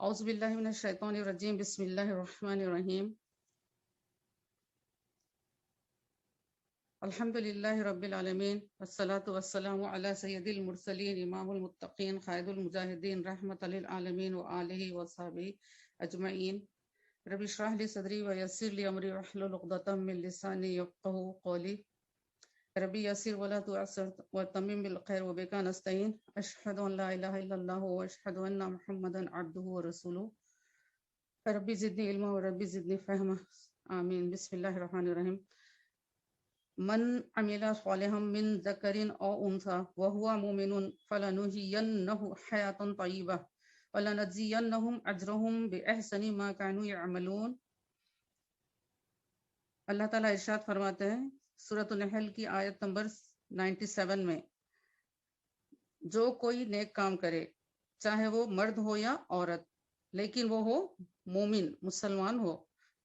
اعوذ باللہ من الشیطان الرجیم بسم اللہ الرحمن الرحیم الحمد للہ رب العالمین والصلاة والسلام علی سید المرسلین امام المتقین قائد المجاہدین رحمۃ للعالمین وآلہ وصحبہ اجمعین رب اشرح لی صدری ویسر لی امری واحلل عقدۃ من لسانی یفقہوا قولی ربی یسر ولا تعسر وتمم بالخیر وبک نستعین اشہد ان لا الہ الا اللہ واشہد ان محمدا عبدہ ورسولہ ربی زدنی علما وربی زدنی فہما آمین۔ بسم اللہ الرحمن الرحیم۔ من عمل صالحا من ذکر او انثى وهو مؤمن فلنحيينه حیاة طیبہ ولنجزینہم اجرہم بأحسن ما كانوا يعملون۔ اللہ تعالیٰ ارشاد فرماتے ہیں سورۃ النحل کی آیت نمبر 97 میں، جو کوئی نیک کام کرے چاہے وہ مرد ہو یا عورت، لیکن وہ ہو مومن مسلمان ہو،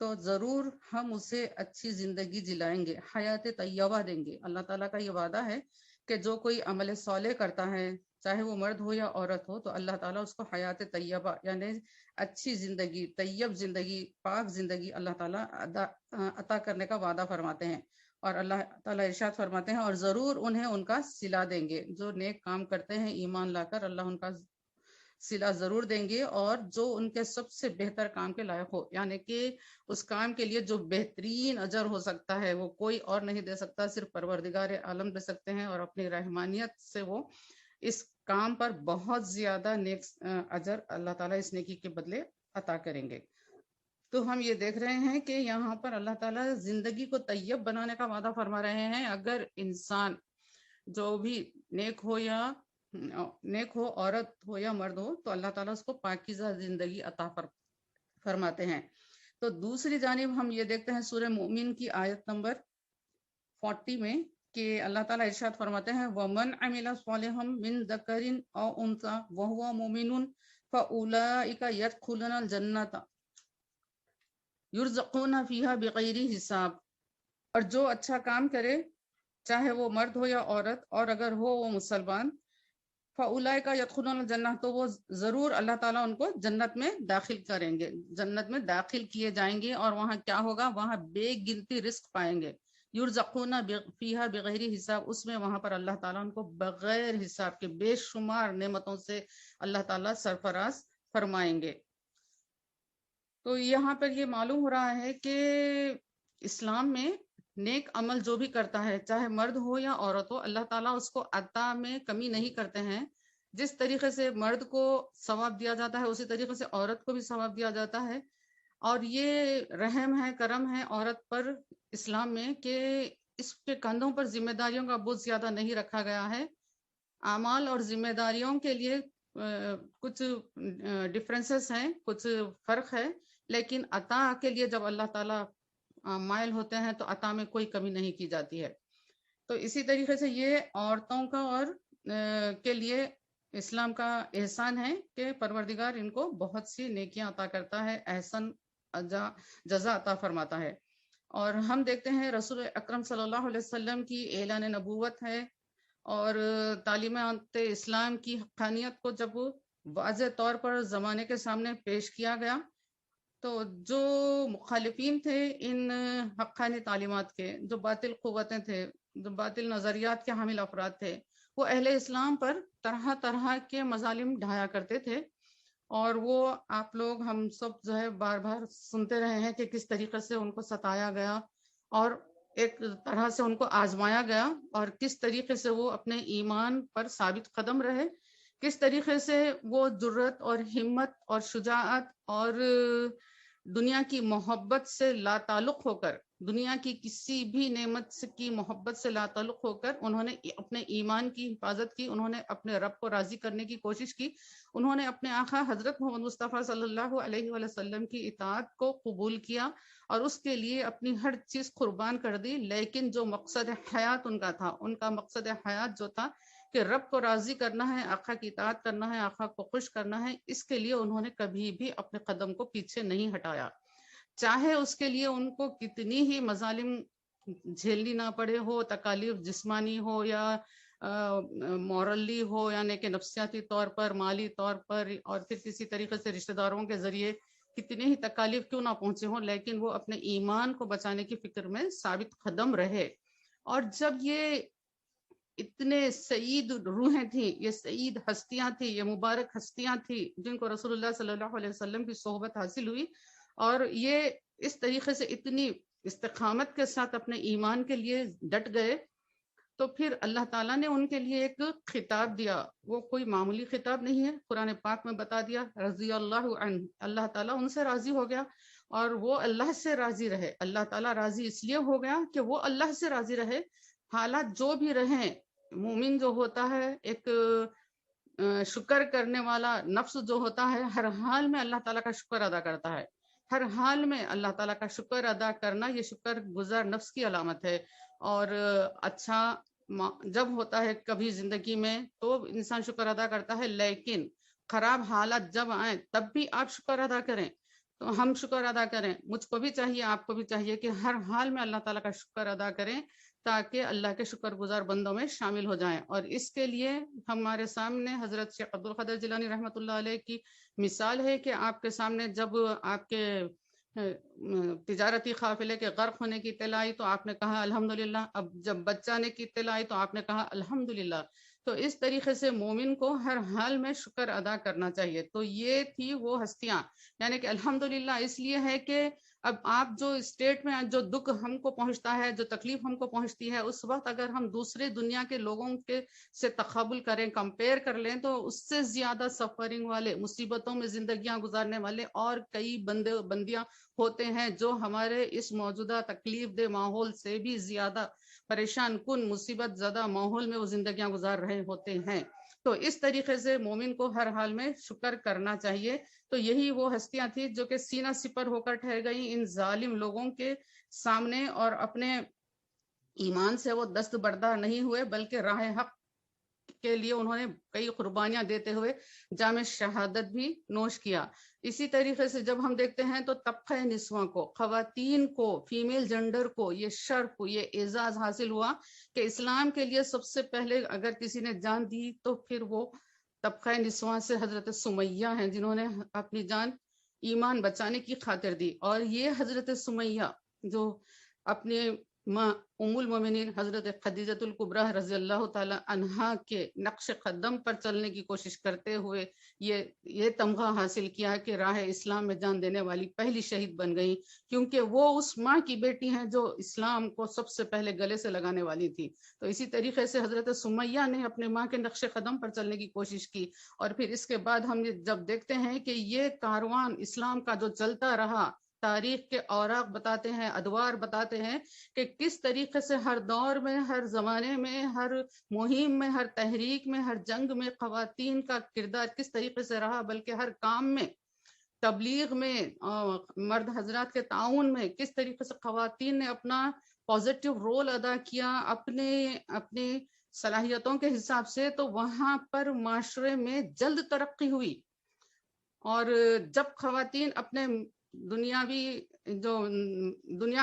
تو ضرور ہم اسے اچھی زندگی جلائیں گے، حیات طیبہ دیں گے۔ اللہ تعالیٰ کا یہ وعدہ ہے کہ جو کوئی عمل صالح کرتا ہے چاہے وہ مرد ہو یا عورت ہو، تو اللہ تعالیٰ اس کو حیات طیبہ یعنی اچھی زندگی، طیب زندگی، پاک زندگی اللہ تعالیٰ عطا کرنے کا وعدہ فرماتے ہیں۔ اور اللہ تعالیٰ ارشاد فرماتے ہیں اور ضرور انہیں ان کا صلہ دیں گے۔ جو نیک کام کرتے ہیں ایمان لا کر، اللہ ان کا صلہ ضرور دیں گے، اور جو ان کے سب سے بہتر کام کے لائق ہو، یعنی کہ اس کام کے لیے جو بہترین اجر ہو سکتا ہے وہ کوئی اور نہیں دے سکتا، صرف پروردگار عالم دے سکتے ہیں، اور اپنی رحمانیت سے وہ اس کام پر بہت زیادہ نیک اجر اللہ تعالیٰ اس نیکی کے بدلے عطا کریں گے۔ تو ہم یہ دیکھ رہے ہیں کہ یہاں پر اللہ تعالیٰ زندگی کو طیب بنانے کا وعدہ فرما رہے ہیں۔ اگر انسان جو بھی نیک ہو، عورت ہو یا مرد ہو، تو اللہ تعالیٰ اس کو پاکیزہ زندگی عطا فرماتے ہیں۔ تو دوسری جانب ہم یہ دیکھتے ہیں سورہ مومن کی آیت نمبر 40 میں کہ اللہ تعالیٰ ارشاد فرماتے ہیں وَمَنْ عَمِلَ صَالِحًا مِنْ ذَكَرٍ أَوْ أُنثَىٰ وَهُوَ مُؤْمِنٌ فَأُولَٰئِكَ يَدْخُلُونَ الْجَنَّةَ یرزقون فیہا بغیر حساب۔ اور جو اچھا کام کرے چاہے وہ مرد ہو یا عورت، اور اگر ہو وہ مسلمان، فاولئک یدخلون الجنہ، تو وہ ضرور اللہ تعالیٰ ان کو جنت میں داخل کریں گے، جنت میں داخل کیے جائیں گے، اور وہاں کیا ہوگا؟ وہاں بے گنتی رزق پائیں گے۔ یرزقون فیہا بغیر حساب، اس میں وہاں پر اللہ تعالیٰ ان کو بغیر حساب کے بے شمار نعمتوں سے اللہ تعالیٰ سرفراز فرمائیں گے۔ تو یہاں پر یہ معلوم ہو رہا ہے کہ اسلام میں نیک عمل جو بھی کرتا ہے چاہے مرد ہو یا عورت ہو، اللہ تعالیٰ اس کو عطا میں کمی نہیں کرتے ہیں۔ جس طریقے سے مرد کو ثواب دیا جاتا ہے اسی طریقے سے عورت کو بھی ثواب دیا جاتا ہے، اور یہ رحم ہے، کرم ہے عورت پر اسلام میں کہ اس کے کندھوں پر ذمہ داریوں کا بہت زیادہ نہیں رکھا گیا ہے۔ اعمال اور ذمہ داریوں کے لیے کچھ ڈفرینسز ہیں، کچھ فرق ہے، لیکن عطا کے لیے جب اللہ تعالیٰ مائل ہوتے ہیں تو عطا میں کوئی کمی نہیں کی جاتی ہے۔ تو اسی طریقے سے یہ عورتوں کا اور کے لیے اسلام کا احسان ہے کہ پروردگار ان کو بہت سی نیکیاں عطا کرتا ہے، احسن جزا عطا فرماتا ہے۔ اور ہم دیکھتے ہیں رسول اکرم صلی اللہ علیہ وسلم کی اعلان نبوت ہے، اور تعلیمات اسلام کی حقانیت کو جب واضح طور پر زمانے کے سامنے پیش کیا گیا، تو جو مخالفین تھے ان حقانی تعلیمات کے، جو باطل قوتیں تھے، جو باطل نظریات کے حامل افراد تھے، وہ اہل اسلام پر طرح طرح کے مظالم ڈھایا کرتے تھے، اور وہ آپ لوگ ہم سب جو ہے بار بار سنتے رہے ہیں کہ کس طریقے سے ان کو ستایا گیا اور ایک طرح سے ان کو آزمایا گیا، اور کس طریقے سے وہ اپنے ایمان پر ثابت قدم رہے، کس طریقے سے وہ جرأت اور ہمت اور شجاعت اور دنیا کی محبت سے لا تعلق ہو کر، دنیا کی کسی بھی نعمت کی محبت سے لا تعلق ہو کر انہوں نے اپنے ایمان کی حفاظت کی، انہوں نے اپنے رب کو راضی کرنے کی کوشش کی، انہوں نے اپنے آقا حضرت محمد مصطفیٰ صلی اللہ علیہ وآلہ وسلم کی اطاعت کو قبول کیا، اور اس کے لیے اپنی ہر چیز قربان کر دی۔ لیکن جو مقصد حیات ان کا تھا، ان کا مقصد حیات جو تھا کہ رب کو راضی کرنا ہے، آقا کی اطاعت کرنا ہے، آقا کو خوش کرنا ہے، اس کے لیے انہوں نے کبھی بھی اپنے قدم کو پیچھے نہیں ہٹایا، چاہے اس کے لیے ان کو کتنی ہی مظالم جھیلنی نہ پڑے ہو، تکالیف جسمانی ہو یا مورلی ہو یعنی کہ نفسیاتی طور پر، مالی طور پر، اور پھر کسی طریقے سے رشتہ داروں کے ذریعے کتنے ہی تکالیف کیوں نہ پہنچے ہوں، لیکن وہ اپنے ایمان کو بچانے کی فکر میں ثابت قدم رہے۔ اور جب یہ اتنے سعید روحیں تھیں، یہ سعید ہستیاں تھیں، یہ مبارک ہستیاں تھیں جن کو رسول اللہ صلی اللہ علیہ وسلم کی صحبت حاصل ہوئی، اور یہ اس طریقے سے اتنی استقامت کے ساتھ اپنے ایمان کے لیے ڈٹ گئے، تو پھر اللہ تعالیٰ نے ان کے لیے ایک خطاب دیا۔ وہ کوئی معمولی خطاب نہیں ہے، قرآن پاک میں بتا دیا، رضی اللہ عنہ، اللہ تعالیٰ ان سے راضی ہو گیا اور وہ اللہ سے راضی رہے۔ اللہ تعالیٰ راضی اس لیے ہو گیا کہ وہ اللہ سے راضی رہے، حالات جو بھی رہیں۔ مومن جو ہوتا ہے، ایک شکر کرنے والا نفس جو ہوتا ہے، ہر حال میں اللہ تعالیٰ کا شکر ادا کرتا ہے۔ ہر حال میں اللہ تعالیٰ کا شکر ادا کرنا یہ شکر گزار نفس کی علامت ہے۔ اور اچھا جب ہوتا ہے کبھی زندگی میں تو انسان شکر ادا کرتا ہے، لیکن خراب حالات جب آئیں تب بھی آپ شکر ادا کریں۔ تو ہم شکر ادا کریں، مجھ کو بھی چاہیے، آپ کو بھی چاہیے کہ ہر حال میں اللہ تعالیٰ کا شکر ادا کریں تاکہ اللہ کے شکر گزار بندوں میں شامل ہو جائیں۔ اور اس کے لیے ہمارے سامنے حضرت شیخ عبد القادر جیلانی رحمۃ اللہ علیہ کی مثال ہے کہ آپ کے سامنے جب آپ کے تجارتی قافلے کے غرق ہونے کی اطلاع آئی تو آپ نے کہا الحمدللہ، اب جب بچانے کی اطلاع آئی تو آپ نے کہا الحمدللہ۔ تو اس طریقے سے مومن کو ہر حال میں شکر ادا کرنا چاہیے۔ تو یہ تھی وہ ہستیاں، یعنی کہ الحمدللہ اس لیے ہے کہ اب آپ جو اسٹیٹ میں جو دکھ ہم کو پہنچتا ہے، جو تکلیف ہم کو پہنچتی ہے، اس وقت اگر ہم دوسرے دنیا کے لوگوں کے سے تقابل کریں، کمپیئر کر لیں، تو اس سے زیادہ سفرنگ والے، مصیبتوں میں زندگیاں گزارنے والے اور کئی بندیاں ہوتے ہیں جو ہمارے اس موجودہ تکلیف دہ ماحول سے بھی زیادہ پریشان کن، مصیبت زدہ ماحول میں وہ زندگیاں گزار رہے ہوتے ہیں۔ تو اس طریقے سے مومن کو ہر حال میں شکر کرنا چاہیے۔ تو یہی وہ ہستیاں تھیں جو کہ سینہ سپر ہو کر ٹھہر گئیں ان ظالم لوگوں کے سامنے، اور اپنے ایمان سے وہ دست بردار نہیں ہوئے، بلکہ راہ حق کے لیے انہوں نے کئی قربانیاں دیتے ہوئے جام شہادت بھی نوش کیا۔ اسی طریقے سے جب ہم دیکھتے ہیں تو طبقہ نسواں کو، خواتین کو، فیمیل جنڈر کو یہ شرف، یہ اعزاز حاصل ہوا کہ اسلام کے لیے سب سے پہلے اگر کسی نے جان دی تو پھر وہ طبقہ نسواں سے حضرت سمیہ ہیں، جنہوں نے اپنی جان ایمان بچانے کی خاطر دی۔ اور یہ حضرت سمیہ جو اپنے ماں ام المومنین حضرت خدیجۃ الکبریٰ رضی اللہ تعالی عنہا کے نقش قدم پر چلنے کی کوشش کرتے ہوئے یہ تمغہ حاصل کیا کہ راہ اسلام میں جان دینے والی پہلی شہید بن گئی، کیونکہ وہ اس ماں کی بیٹی ہیں جو اسلام کو سب سے پہلے گلے سے لگانے والی تھی۔ تو اسی طریقے سے حضرت سمیہ نے اپنے ماں کے نقش قدم پر چلنے کی کوشش کی۔ اور پھر اس کے بعد ہم جب دیکھتے ہیں کہ یہ کاروان اسلام کا جو چلتا رہا، تاریخ کے اوراق بتاتے ہیں، ادوار بتاتے ہیں کہ کس طریقے سے ہر دور میں، ہر زمانے میں، ہر مہم میں، ہر تحریک میں، ہر جنگ میں خواتین کا کردار کس طریقے سے رہا، بلکہ ہر کام میں، تبلیغ میں، مرد حضرات کے تعاون میں کس طریقے سے خواتین نے اپنا پازیٹیو رول ادا کیا اپنے صلاحیتوں کے حساب سے، تو وہاں پر معاشرے میں جلد ترقی ہوئی۔ اور جب خواتین اپنے دنیا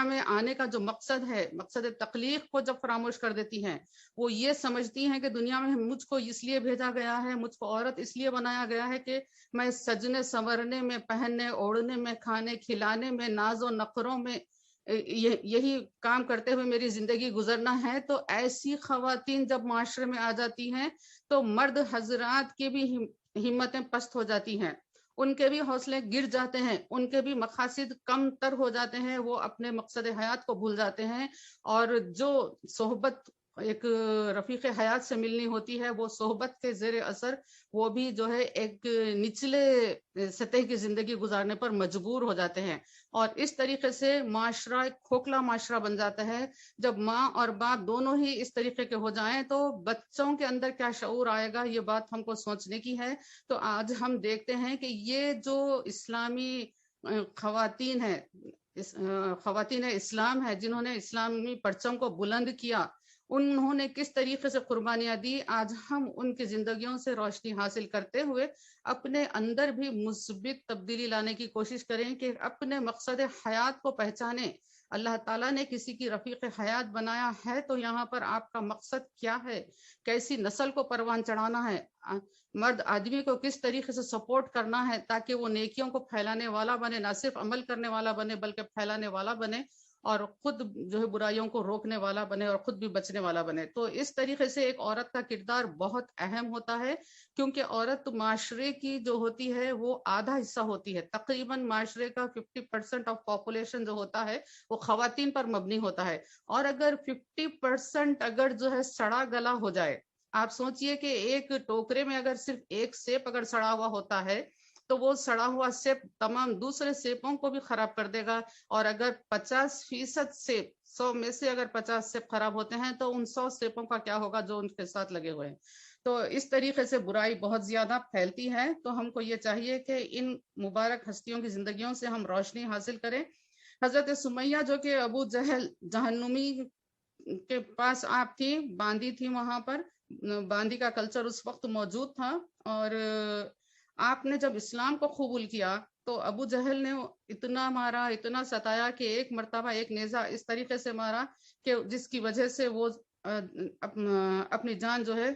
میں آنے کا جو مقصد ہے، مقصد تخلیق کو جب فراموش کر دیتی ہیں، وہ یہ سمجھتی ہیں کہ دنیا میں مجھ کو اس لیے بھیجا گیا ہے، مجھ کو عورت اس لیے بنایا گیا ہے کہ میں سجنے سنورنے میں، پہننے اوڑھنے میں، کھانے کھلانے میں، ناز و نخروں میں یہی کام کرتے ہوئے میری زندگی گزرنا ہے۔ تو ایسی خواتین جب معاشرے میں آ جاتی ہیں تو مرد حضرات کی بھی ہمتیں پست ہو جاتی ہیں، ان کے بھی حوصلے گر جاتے ہیں، ان کے بھی مقاصد کم تر ہو جاتے ہیں، وہ اپنے مقصد حیات کو بھول جاتے ہیں، اور جو صحبت ایک رفیق حیات سے ملنی ہوتی ہے، وہ صحبت کے زیر اثر وہ بھی جو ہے ایک نچلے سطح کی زندگی گزارنے پر مجبور ہو جاتے ہیں۔ اور اس طریقے سے معاشرہ ایک کھوکھلا معاشرہ بن جاتا ہے۔ جب ماں اور باپ دونوں ہی اس طریقے کے ہو جائیں تو بچوں کے اندر کیا شعور آئے گا، یہ بات ہم کو سوچنے کی ہے۔ تو آج ہم دیکھتے ہیں کہ یہ جو اسلامی خواتین ہیں، خواتین اسلام ہے، جنہوں نے اسلامی پرچم کو بلند کیا، انہوں نے کس طریقے سے قربانیاں دی، آج ہم ان کی زندگیوں سے روشنی حاصل کرتے ہوئے اپنے اندر بھی مثبت تبدیلی لانے کی کوشش کریں کہ اپنے مقصد حیات کو پہچانیں۔ اللہ تعالیٰ نے کسی کی رفیق حیات بنایا ہے تو یہاں پر آپ کا مقصد کیا ہے، کیسی نسل کو پروان چڑھانا ہے، مرد آدمی کو کس طریقے سے سپورٹ کرنا ہے تاکہ وہ نیکیوں کو پھیلانے والا بنے، نہ صرف عمل کرنے والا بنے بلکہ پھیلانے والا بنے، اور خود جو ہے برائیوں کو روکنے والا بنے اور خود بھی بچنے والا بنے۔ تو اس طریقے سے ایک عورت کا کردار بہت اہم ہوتا ہے، کیونکہ عورت معاشرے کی جو ہوتی ہے وہ آدھا حصہ ہوتی ہے، تقریباً معاشرے کا 50% آف پاپولیشن جو ہوتا ہے وہ خواتین پر مبنی ہوتا ہے، اور اگر 50% اگر جو ہے سڑا گلا ہو جائے، آپ سوچئے کہ ایک ٹوکرے میں اگر صرف ایک سیب اگر سڑا ہوا ہوتا ہے تو وہ سڑا ہوا سیب تمام دوسرے سیبوں کو بھی خراب کر دے گا، اور اگر 50% سیب 100 میں سے اگر 50 سیب خراب ہوتے ہیں تو ان 100 سیبوں کا کیا ہوگا جو ان کے ساتھ لگے ہوئے ہیں۔ تو اس طریقے سے برائی بہت زیادہ پھیلتی ہے، تو ہم کو یہ چاہیے کہ ان مبارک ہستیوں کی زندگیوں سے ہم روشنی حاصل کریں۔ حضرت سمیہ جو کہ ابو جہل جہنمی کے پاس آپ تھی، باندی تھی، وہاں پر باندی کا کلچر اس وقت موجود تھا، اور آپ نے جب اسلام کو قبول کیا تو ابو جہل نے اتنا مارا، اتنا ستایا کہ ایک مرتبہ ایک نیزہ اس طریقے سے مارا کہ جس کی وجہ سے وہ اپنی جان جو ہے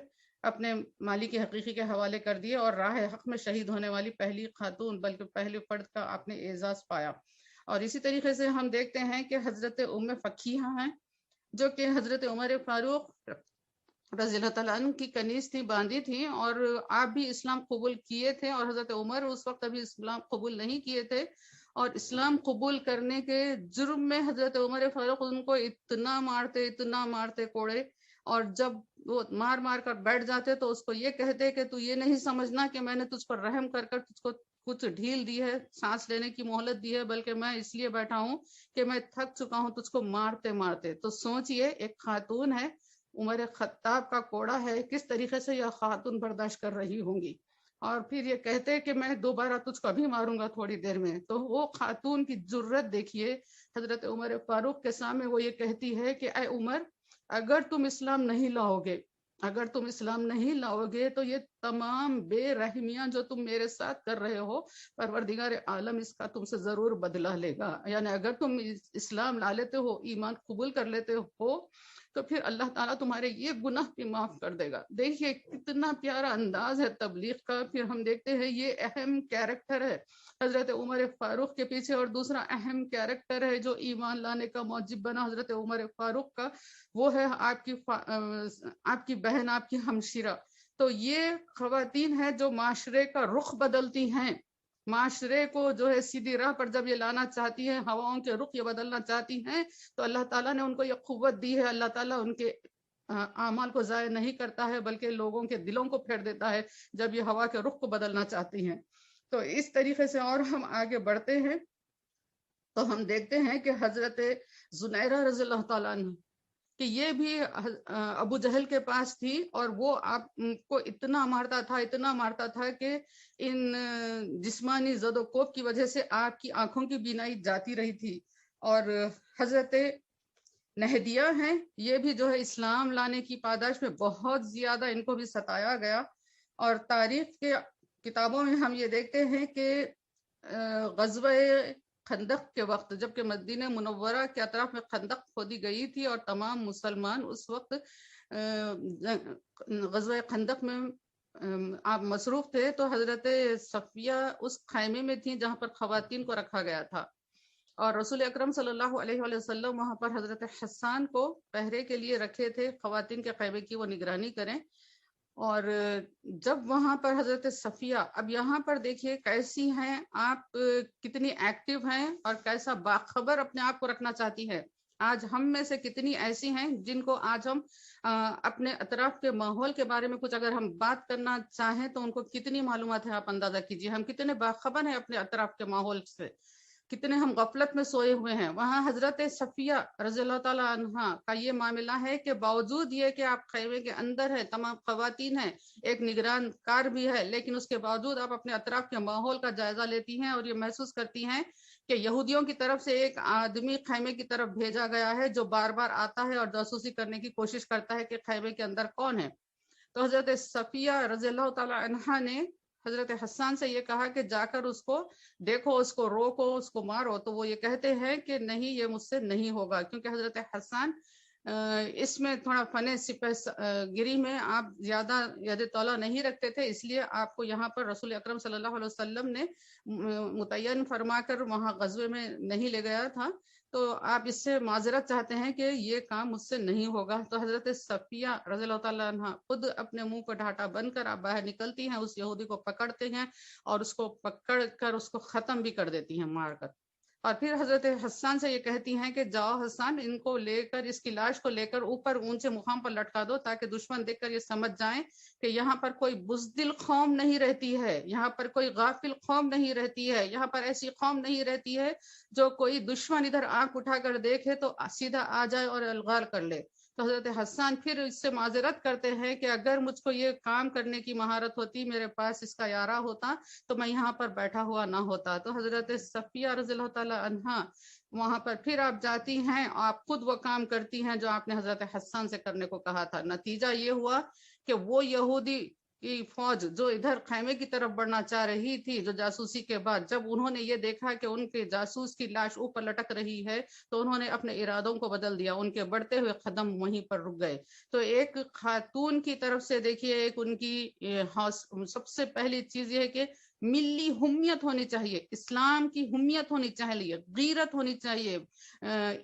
اپنے مالک حقیقی کے حوالے کر دیے، اور راہ حق میں شہید ہونے والی پہلی خاتون بلکہ پہلے فرد کا آپ نے اعزاز پایا۔ اور اسی طریقے سے ہم دیکھتے ہیں کہ حضرت ام فقیہ ہیں جو کہ حضرت عمر فاروق رضی اللہ تعالیٰ عنہ کی کنیز تھی، باندی تھی، اور آپ بھی اسلام قبول کیے تھے، اور حضرت عمر اس وقت ابھی اسلام قبول نہیں کیے تھے، اور اسلام قبول کرنے کے جرم میں حضرت عمر فاروق ان کو اتنا مارتے کوڑے، اور جب وہ مار مار کر بیٹھ جاتے تو اس کو یہ کہتے کہ تو یہ نہیں سمجھنا کہ میں نے تجھ پر رحم کر کر تجھ کو کچھ ڈھیل دی ہے، سانس لینے کی مہلت دی ہے، بلکہ میں اس لیے بیٹھا ہوں کہ میں تھک چکا ہوں تجھ کو مارتے مارتے۔ تو سوچئے ایک خاتون ہے، عمر خطاب کا کوڑا ہے، کس طریقے سے یہ خاتون برداشت کر رہی ہوں گی، اور پھر یہ کہتے کہ میں دوبارہ تجھ کو بھی ماروں گا تھوڑی دیر میں۔ تو وہ خاتون کی جرت دیکھیے، حضرت عمر فاروق کے سامنے وہ یہ کہتی ہے کہ اے عمر، اگر تم اسلام نہیں لاؤ گے تو یہ تمام بے رحمیاں جو تم میرے ساتھ کر رہے ہو، پروردگار عالم اس کا تم سے ضرور بدلہ لے گا۔ یعنی اگر تم اسلام لا لیتے ہو، ایمان قبول کر لیتے ہو، تو پھر اللہ تعالیٰ تمہارے یہ گناہ بھی معاف کر دے گا۔ دیکھیے کتنا پیارا انداز ہے تبلیغ کا۔ پھر ہم دیکھتے ہیں یہ اہم کیریکٹر ہے حضرت عمر فاروق کے پیچھے، اور دوسرا اہم کیریکٹر ہے جو ایمان لانے کا موجب بنا حضرت عمر فاروق کا، وہ ہے آپ کی بہن، آپ کی ہمشیرہ۔ تو یہ خواتین ہیں جو معاشرے کا رخ بدلتی ہیں، معاشرے کو جو ہے سیدھی راہ پر جب یہ لانا چاہتی ہیں، ہواؤں کے رخ یہ بدلنا چاہتی ہیں، تو اللہ تعالیٰ نے ان کو یہ قوت دی ہے۔ اللہ تعالیٰ ان کے اعمال کو ضائع نہیں کرتا ہے بلکہ لوگوں کے دلوں کو پھیر دیتا ہے جب یہ ہوا کے رخ کو بدلنا چاہتی ہیں۔ تو اس طریقے سے اور ہم آگے بڑھتے ہیں تو ہم دیکھتے ہیں کہ حضرت زنیرہ رضی اللہ تعالیٰ عنہ کہ یہ بھی ابو جہل کے پاس تھی، اور وہ آپ کو اتنا مارتا تھا کہ ان جسمانی زد و کوب کی وجہ سے آپ کی آنکھوں کی بینائی جاتی رہی تھی۔ اور حضرت نہدیہ ہیں، یہ بھی جو ہے اسلام لانے کی پاداش میں بہت زیادہ ان کو بھی ستایا گیا، اور تاریخ کے کتابوں میں ہم یہ دیکھتے ہیں کہ غزوہ خندق کے وقت جبکہ مدینہ منورہ کے اطراف میں خندق کھودی گئی تھی اور تمام مسلمان اس وقت غزوہ خندق میں آپ مصروف تھے، تو حضرت صفیہ اس خیمے میں تھی جہاں پر خواتین کو رکھا گیا تھا، اور رسول اکرم صلی اللہ علیہ وآلہ وسلم وہاں پر حضرت حسان کو پہرے کے لیے رکھے تھے، خواتین کے خیمے کی وہ نگرانی کریں۔ اور جب وہاں پر حضرت صفیہ، اب یہاں پر دیکھیے کیسی ہیں آپ، کتنی ایکٹیو ہیں اور کیسا باخبر اپنے آپ کو رکھنا چاہتی ہے۔ آج ہم میں سے کتنی ایسی ہیں جن کو آج ہم اپنے اطراف کے ماحول کے بارے میں کچھ اگر ہم بات کرنا چاہیں تو ان کو کتنی معلومات ہے، آپ اندازہ کیجئے ہم کتنے باخبر ہیں اپنے اطراف کے ماحول سے۔ کتنے ہم غفلت میں سوئے ہوئے ہیں. وہاں حضرت صفیہ رضی اللہ تعالیٰ عنہا کا یہ معاملہ ہے کہ باوجود یہ کہ آپ خیمے کے اندر ہیں، تمام خواتین ہیں، ایک نگران کار بھی ہے، لیکن اس کے باوجود آپ اپنے اطراف کے ماحول کا جائزہ لیتی ہیں اور یہ محسوس کرتی ہیں کہ یہودیوں کی طرف سے ایک آدمی خیمے کی طرف بھیجا گیا ہے جو بار بار آتا ہے اور جاسوسی کرنے کی کوشش کرتا ہے کہ خیمے کے اندر کون ہے. تو حضرت صفیہ رضی اللہ تعالیٰ عنہا نے حضرت حسان سے یہ کہا کہ جا کر اس کو دیکھو، اس کو روکو، اس کو مارو. تو وہ یہ کہتے ہیں کہ نہیں، یہ مجھ سے نہیں ہوگا، کیونکہ حضرت حسان اس میں تھوڑا فن سپہ گری میں آپ زیادہ ید طولا نہیں رکھتے تھے، اس لیے آپ کو یہاں پر رسول اکرم صلی اللہ علیہ وسلم نے متعین فرما کر وہاں غزوے میں نہیں لے گیا تھا. تو آپ اس سے معذرت چاہتے ہیں کہ یہ کام مجھ سے نہیں ہوگا. تو حضرت صفیہ رضی اللہ تعالیٰ عنہ خود اپنے منہ کو ڈھاٹا بند کر آپ باہر نکلتی ہیں، اس یہودی کو پکڑتے ہیں اور اس کو پکڑ کر اس کو ختم بھی کر دیتی ہیں مار کر. اور پھر حضرت حسان سے یہ کہتی ہیں کہ جاؤ حسان، ان کو لے کر، اس کی لاش کو لے کر اوپر اونچے مقام پر لٹکا دو تاکہ دشمن دیکھ کر یہ سمجھ جائیں کہ یہاں پر کوئی بزدل قوم نہیں رہتی ہے، یہاں پر کوئی غافل قوم نہیں رہتی ہے، یہاں پر ایسی قوم نہیں رہتی ہے جو کوئی دشمن ادھر آنکھ اٹھا کر دیکھے تو سیدھا آ جائے اور الغار کر لے. تو حضرت حسان پھر اس سے معذرت کرتے ہیں کہ اگر مجھ کو یہ کام کرنے کی مہارت ہوتی، میرے پاس اس کا یارہ ہوتا، تو میں یہاں پر بیٹھا ہوا نہ ہوتا. تو حضرت صفیہ رضی اللہ تعالی عنہا وہاں پر پھر آپ جاتی ہیں، آپ خود وہ کام کرتی ہیں جو آپ نے حضرت حسان سے کرنے کو کہا تھا. نتیجہ یہ ہوا کہ وہ یہودی کی فوج جو ادھر خیمے کی طرف بڑھنا چاہ رہی تھی، جو جاسوسی کے بعد جب انہوں نے یہ دیکھا کہ ان کے جاسوس کی لاش اوپر لٹک رہی ہے، تو انہوں نے اپنے ارادوں کو بدل دیا، ان کے بڑھتے ہوئے قدم وہیں پر رک گئے. تو ایک خاتون کی طرف سے دیکھیے، ایک ان کی سب سے پہلی چیز یہ ہے کہ ملی حمیت ہونی چاہیے، اسلام کی حمیت ہونی چاہیے، غیرت ہونی چاہیے،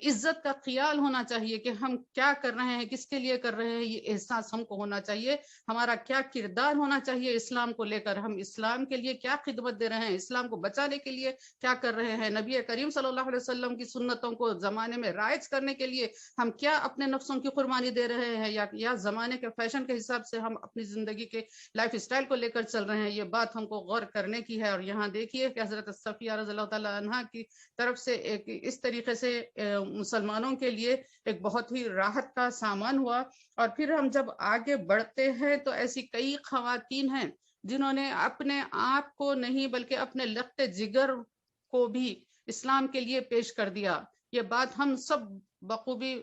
عزت کا خیال ہونا چاہیے کہ ہم کیا کر رہے ہیں، کس کے لیے کر رہے ہیں، یہ احساس ہم کو ہونا چاہیے. ہمارا کیا کردار ہونا چاہیے اسلام کو لے کر، ہم اسلام کے لیے کیا خدمت دے رہے ہیں، اسلام کو بچانے کے لیے کیا کر رہے ہیں، نبی کریم صلی اللہ علیہ وسلم کی سنتوں کو زمانے میں رائج کرنے کے لیے ہم کیا اپنے نفسوں کی قربانی دے رہے ہیں، یا زمانے کے فیشن کے حساب سے ہم اپنی زندگی کے لائف اسٹائل کو لے کر چل رہے ہیں. یہ بات ہم کو غور کرنے کی ہے. اور یہاں دیکھیے کہ حضرت صفیہ رضی اللہ تعالیٰ عنہا کی طرف سے ایک اس طریقے سے مسلمانوں کے لیے ایک بہت ہی راحت کا سامان ہوا. اور پھر ہم جب آگے بڑھتے ہیں تو ایسی کئی خواتین ہیں جنہوں نے اپنے آپ کو نہیں بلکہ اپنے لخت جگر کو بھی اسلام کے لیے پیش کر دیا. یہ بات ہم سب بخوبی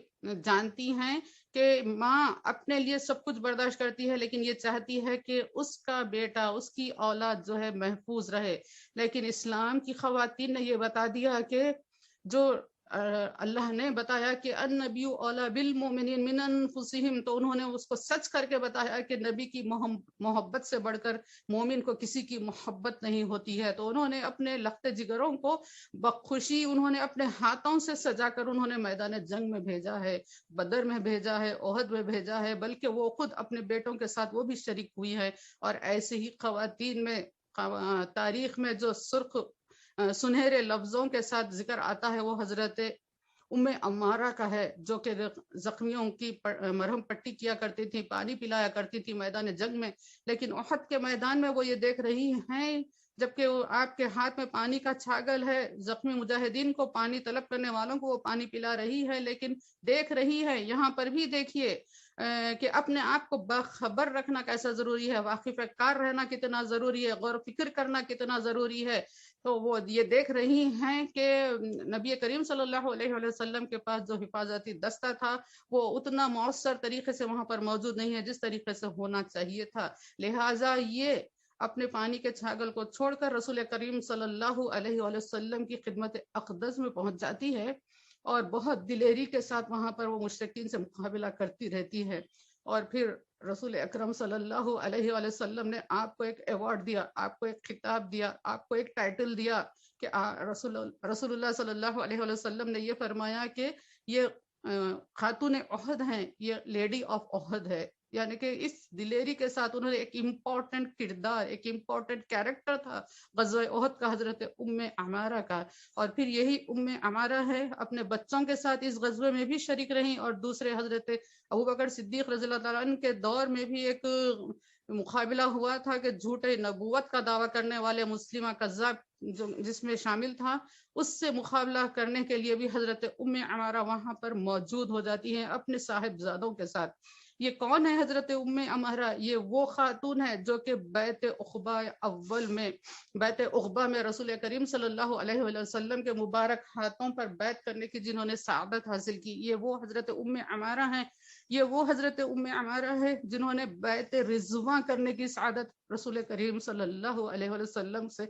جانتی ہیں کہ ماں اپنے لیے سب کچھ برداشت کرتی ہے، لیکن یہ چاہتی ہے کہ اس کا بیٹا، اس کی اولاد جو ہے محفوظ رہے. لیکن اسلام کی خواتین نے یہ بتا دیا کہ جو اللہ نے بتایا کہ النبی اولی بالمؤمنین من انفسہم، تو انہوں نے اس کو سچ کر کے بتایا کہ نبی کی محبت سے بڑھ کر مومن کو کسی کی محبت نہیں ہوتی ہے. تو انہوں نے اپنے لخت جگروں کو بخوشی انہوں نے اپنے ہاتھوں سے سجا کر انہوں نے میدان جنگ میں بھیجا ہے، بدر میں بھیجا ہے، احد میں بھیجا ہے، بلکہ وہ خود اپنے بیٹوں کے ساتھ وہ بھی شریک ہوئی ہے. اور ایسے ہی خواتین میں تاریخ میں جو سرخ سنہرے لفظوں کے ساتھ ذکر آتا ہے وہ حضرت ام عمارہ کا ہے، جو کہ زخمیوں کی مرہم پٹی کیا کرتی تھی، پانی پلایا کرتی تھی میدان جنگ میں. لیکن احد کے میدان میں وہ یہ دیکھ رہی ہیں، جبکہ آپ کے ہاتھ میں پانی کا چھاگل ہے، زخمی مجاہدین کو، پانی طلب کرنے والوں کو وہ پانی پلا رہی ہے، لیکن دیکھ رہی ہے. یہاں پر بھی دیکھیے کہ اپنے آپ کو باخبر رکھنا کیسا ضروری ہے، واقف کار رہنا کتنا ضروری ہے، غور و فکر کرنا کتنا ضروری ہے. تو وہ یہ دیکھ رہی ہیں کہ نبی کریم صلی اللہ علیہ وسلم کے پاس جو حفاظتی دستہ تھا وہ اتنا مؤثر طریقے سے وہاں پر موجود نہیں ہے جس طریقے سے ہونا چاہیے تھا. لہٰذا یہ اپنے پانی کے چھاگل کو چھوڑ کر رسول کریم صلی اللہ علیہ وسلم کی خدمت اقدس میں پہنچ جاتی ہے اور بہت دلیری کے ساتھ وہاں پر وہ مشرکین سے مقابلہ کرتی رہتی ہے. اور پھر رسول اکرم صلی اللہ علیہ وسلم نے آپ کو ایک ایوارڈ دیا، آپ کو ایک خطاب دیا، آپ کو ایک ٹائٹل دیا کہ رسول اللہ صلی اللہ علیہ وسلم نے یہ فرمایا کہ یہ خاتون احد ہیں، یہ لیڈی آف احد ہے. یعنی کہ اس دلیری کے ساتھ انہوں نے ایک امپورٹنٹ کردار، ایک امپورٹنٹ کیریکٹر تھا غزوہ احد کا حضرت ام عمارہ کا. اور پھر یہی ام عمارہ ہے اپنے بچوں کے ساتھ اس غزوے میں بھی شریک رہیں، اور دوسرے حضرت ابوبکر صدیق رضی اللہ تعالیٰ عنہ کے دور میں بھی ایک مقابلہ ہوا تھا کہ جھوٹے نبوت کا دعویٰ کرنے والے مسلمہ کذاب جو جس میں شامل تھا، اس سے مقابلہ کرنے کے لیے بھی حضرت ام عمارہ وہاں پر موجود ہو جاتی ہیں اپنے صاحبزادوں کے ساتھ۔ یہ کون ہے حضرت ام عمارہ؟ یہ وہ خاتون ہے جو کہ بیعت عقبہ اول میں، بیعت عقبہ میں رسول کریم صلی اللہ علیہ وسلم کے مبارک ہاتھوں پر بیعت کرنے کی جنہوں نے سعادت حاصل کی، یہ وہ حضرت ام عمارہ ہیں۔ یہ وہ حضرت ام عمارہ ہے جنہوں نے بیعت رضوان کرنے کی سعادت رسول کریم صلی اللہ علیہ وسلم سے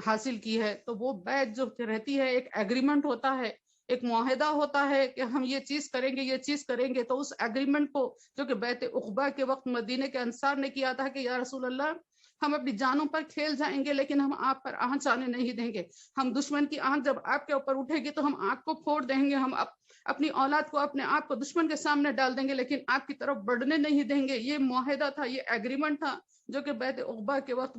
حاصل کی ہے۔ تو وہ بیعت جو رہتی ہے، ایک ایگریمنٹ ہوتا ہے، ایک معاہدہ ہوتا ہے کہ ہم یہ چیز کریں گے، یہ چیز کریں گے، تو اس ایگریمنٹ کو جو کہ بیعت عقبہ کے وقت مدینے کے انصار نے کیا تھا کہ یا رسول اللہ ہم اپنی جانوں پر کھیل جائیں گے لیکن ہم آپ پر آنچ آنے نہیں دیں گے، ہم دشمن کی آنکھ جب آپ کے اوپر اٹھے گی تو ہم آنکھ کو پھوڑ دیں گے، ہم اپنی اولاد کو، اپنے آپ کو دشمن کے سامنے ڈال دیں گے لیکن آپ کی طرف بڑھنے نہیں دیں گے۔ یہ معاہدہ تھا، یہ ایگریمنٹ تھا جو کہ بیعت عقبہ کے وقت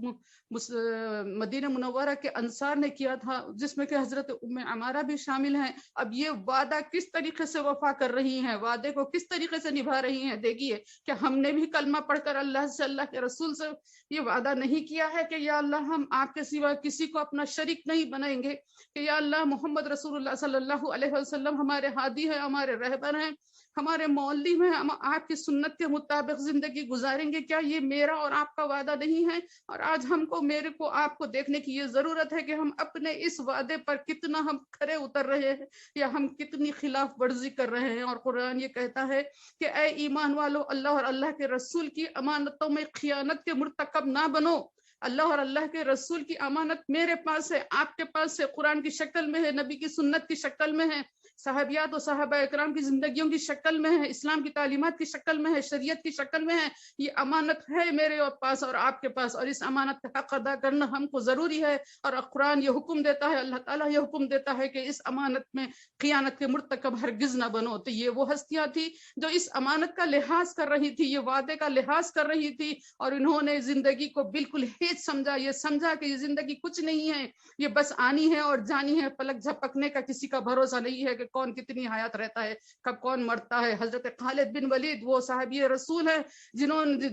مدینہ منورہ کے انصار نے کیا تھا، جس میں کہ حضرت ام عمارہ بھی شامل ہیں۔ اب یہ وعدہ کس طریقے سے وفا کر رہی ہیں، وعدے کو کس طریقے سے نبھا رہی ہیں، دیکھیے کہ ہم نے بھی کلمہ پڑھ کر اللہ سے، اللہ کے رسول سے یہ وعدہ نہیں کیا ہے کہ یا اللہ ہم آپ کے سوا کسی کو اپنا شریک نہیں بنائیں گے، کہ یا اللہ محمد رسول اللہ صلی اللہ علیہ وسلم ہمارے ہادی ہیں، ہمارے رہبر ہیں، ہمارے معلم ہیں، ہم آپ کی سنت کے مطابق زندگی گزاریں گے۔ کیا یہ میرا اور آپ کا وعدہ نہیں ہے؟ اور آج ہم کو، میرے کو، آپ کو دیکھنے کی یہ ضرورت ہے کہ ہم اپنے اس وعدے پر کتنا ہم کھرے اتر رہے ہیں یا ہم کتنی خلاف ورزی کر رہے ہیں۔ اور قرآن یہ کہتا ہے کہ اے ایمان والو، اللہ اور اللہ کے رسول کی امانتوں میں خیانت کے مرتکب نہ بنو۔ اللہ اور اللہ کے رسول کی امانت میرے پاس ہے، آپ کے پاس ہے، قرآن کی شکل میں ہے، نبی کی سنت کی شکل میں ہے، صحابیات و صحابہ اکرام کی زندگیوں کی شکل میں ہے، اسلام کی تعلیمات کی شکل میں ہے، شریعت کی شکل میں ہے۔ یہ امانت ہے میرے پاس اور آپ کے پاس، اور اس امانت کا حق ادا کرنا ہم کو ضروری ہے۔ اور قرآن یہ حکم دیتا ہے، اللہ تعالیٰ یہ حکم دیتا ہے کہ اس امانت میں خیانت کے مرتکب ہرگز نہ بنو۔ تو یہ وہ ہستیاں تھی جو اس امانت کا لحاظ کر رہی تھی، یہ وعدے کا لحاظ کر رہی تھی، اور انہوں نے زندگی کو بالکل ہیچ سمجھا، یہ سمجھا کہ یہ زندگی کچھ نہیں ہے، یہ بس آنی ہے اور جانی ہے، پلک جھپکنے کا کسی کا بھروسہ نہیں ہے کہ کون کتنی حیات رہتا ہے، کب کون مرتا ہے۔ حضرت خالد بن ولید وہ صحابی رسول ہیں